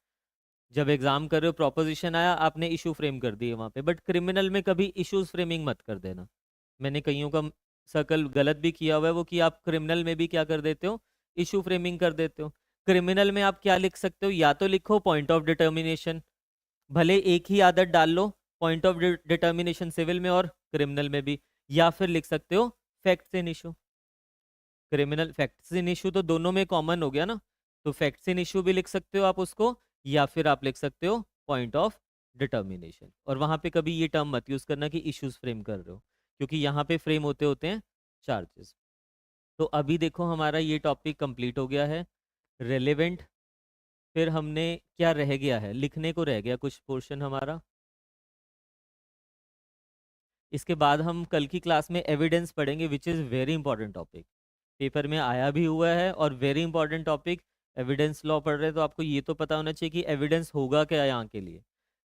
जब एग्जाम कर रहे हो प्रोपोजिशन आया आपने इशू फ्रेम कर दिए वहां पे, बट क्रिमिनल में कभी इश्यूज फ्रेमिंग मत कर देना। मैंने कईयों का सर्कल गलत भी किया हुआ है वो, कि आप क्रिमिनल में भी क्या कर देते हो, इशू फ्रेमिंग कर देते हो। क्रिमिनल में आप क्या लिख सकते हो, या तो लिखो पॉइंट ऑफ डिटर्मिनेशन, भले एक ही आदत डाल लो, पॉइंट ऑफ डिटर्मिनेशन सिविल में और क्रिमिनल में भी, या फिर लिख सकते हो facts in issue. Criminal facts in issue तो दोनों में कॉमन हो गया ना, तो फैक्ट्स इन इशू भी लिख सकते हो आप उसको, या फिर आप लिख सकते हो पॉइंट ऑफ डिटर्मिनेशन। और वहां पे कभी ये टर्म मत यूज करना कि इश्यूज फ्रेम कर रहे हो, क्योंकि यहाँ पे फ्रेम होते होते हैं चार्जेस। तो अभी देखो हमारा ये टॉपिक कंप्लीट हो गया है, रेलेवेंट। फिर हमने क्या रह गया है, लिखने को रह गया कुछ पोर्शन हमारा। इसके बाद हम कल की क्लास में एविडेंस पढ़ेंगे, which is very important topic, paper में आया भी हुआ है और very important topic. Evidence law पढ़ रहे हैं तो आपको ये तो पता होना चाहिए कि एविडेंस होगा क्या यहाँ के लिए,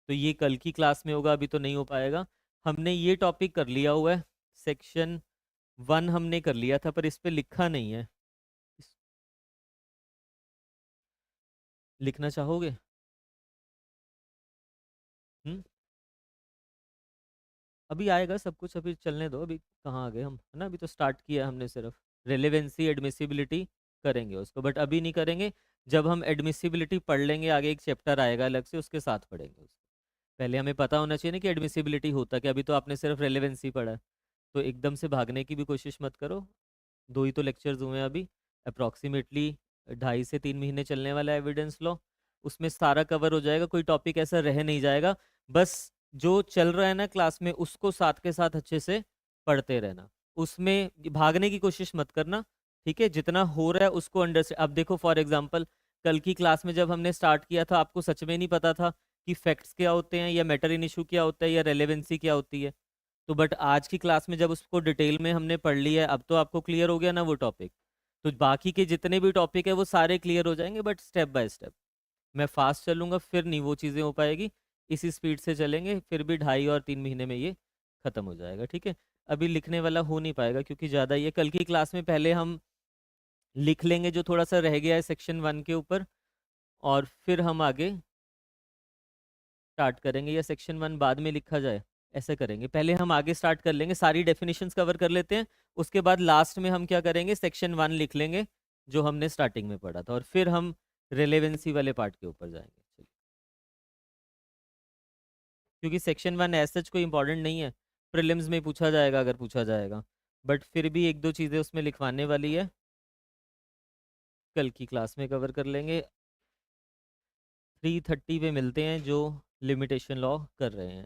तो ये कल की क्लास में होगा, अभी तो नहीं हो पाएगा। हमने ये टॉपिक कर लिया हुआ है, सेक्शन 1 हमने कर लिया था पर इस पे लिखा नहीं है, लिखना चाहोगे? हम्म, अभी आएगा सब कुछ, अभी चलने दो, अभी कहाँ आ गए हम, है ना, अभी तो स्टार्ट किया हमने, सिर्फ रेलेवेंसी एडमिसिबिलिटी करेंगे उसको, बट अभी नहीं करेंगे। जब हम एडमिसिबिलिटी पढ़ लेंगे आगे एक चैप्टर आएगा अलग से, उसके साथ पढ़ेंगे उसको। पहले हमें पता होना चाहिए ना कि एडमिसिबिलिटी होता क्या, अभी तो आपने सिर्फ रेलेवेंसी पढ़ा है। तो एकदम से भागने की भी कोशिश मत करो, 2 ही तो लेक्चर्स हुए हैं अभी, अप्रॉक्सीमेटली 2.5 से 3 महीने चलने वाला है एविडेंस लॉ, उसमें सारा कवर हो जाएगा, कोई टॉपिक ऐसा रह नहीं जाएगा। बस जो चल रहा है ना क्लास में उसको साथ के साथ अच्छे से पढ़ते रहना, उसमें भागने की कोशिश मत करना, ठीक है। जितना हो रहा है उसको अंडरस्टैंड, अब देखो फॉर एग्जांपल कल की क्लास में जब हमने स्टार्ट किया था आपको सच में नहीं पता था कि फैक्ट्स क्या होते हैं, या मैटर इन इशू क्या होता है, या रेलेवेंसी क्या होती है। तो बट आज की क्लास में जब उसको डिटेल में हमने पढ़ लिया है, अब तो आपको क्लियर हो गया ना वो टॉपिक, तो बाकी के जितने भी टॉपिक है वो सारे क्लियर हो जाएंगे, बट स्टेप बाय स्टेप। मैं फास्ट चलूंगा फिर नहीं वो चीज़ें हो पाएगी, इसी स्पीड से चलेंगे फिर भी 2.5 और 3 महीने में ये खत्म हो जाएगा, ठीक है। अभी लिखने वाला हो नहीं पाएगा क्योंकि ज़्यादा ये, कल की क्लास में पहले हम लिख लेंगे जो थोड़ा सा रह गया है सेक्शन 1 के ऊपर, और फिर हम आगे स्टार्ट करेंगे, या सेक्शन 1 बाद में लिखा जाए, ऐसे करेंगे। पहले हम आगे स्टार्ट कर लेंगे, सारी डेफिनेशंस कवर कर लेते हैं, उसके बाद लास्ट में हम क्या करेंगे, सेक्शन 1 लिख लेंगे जो हमने स्टार्टिंग में पढ़ा था, और फिर हम रेलेवेंसी वाले पार्ट के ऊपर जाएंगे। चलिए, क्योंकि सेक्शन 1 एज सच कोई इंपॉर्टेंट नहीं है, प्रीलिम्स में पूछा जाएगा अगर पूछा जाएगा, बट फिर भी एक दो चीज़ें उसमें लिखवाने वाली है, कल की क्लास में कवर कर लेंगे। 3:30 पे मिलते हैं जो लिमिटेशन लॉ कर रहे हैं।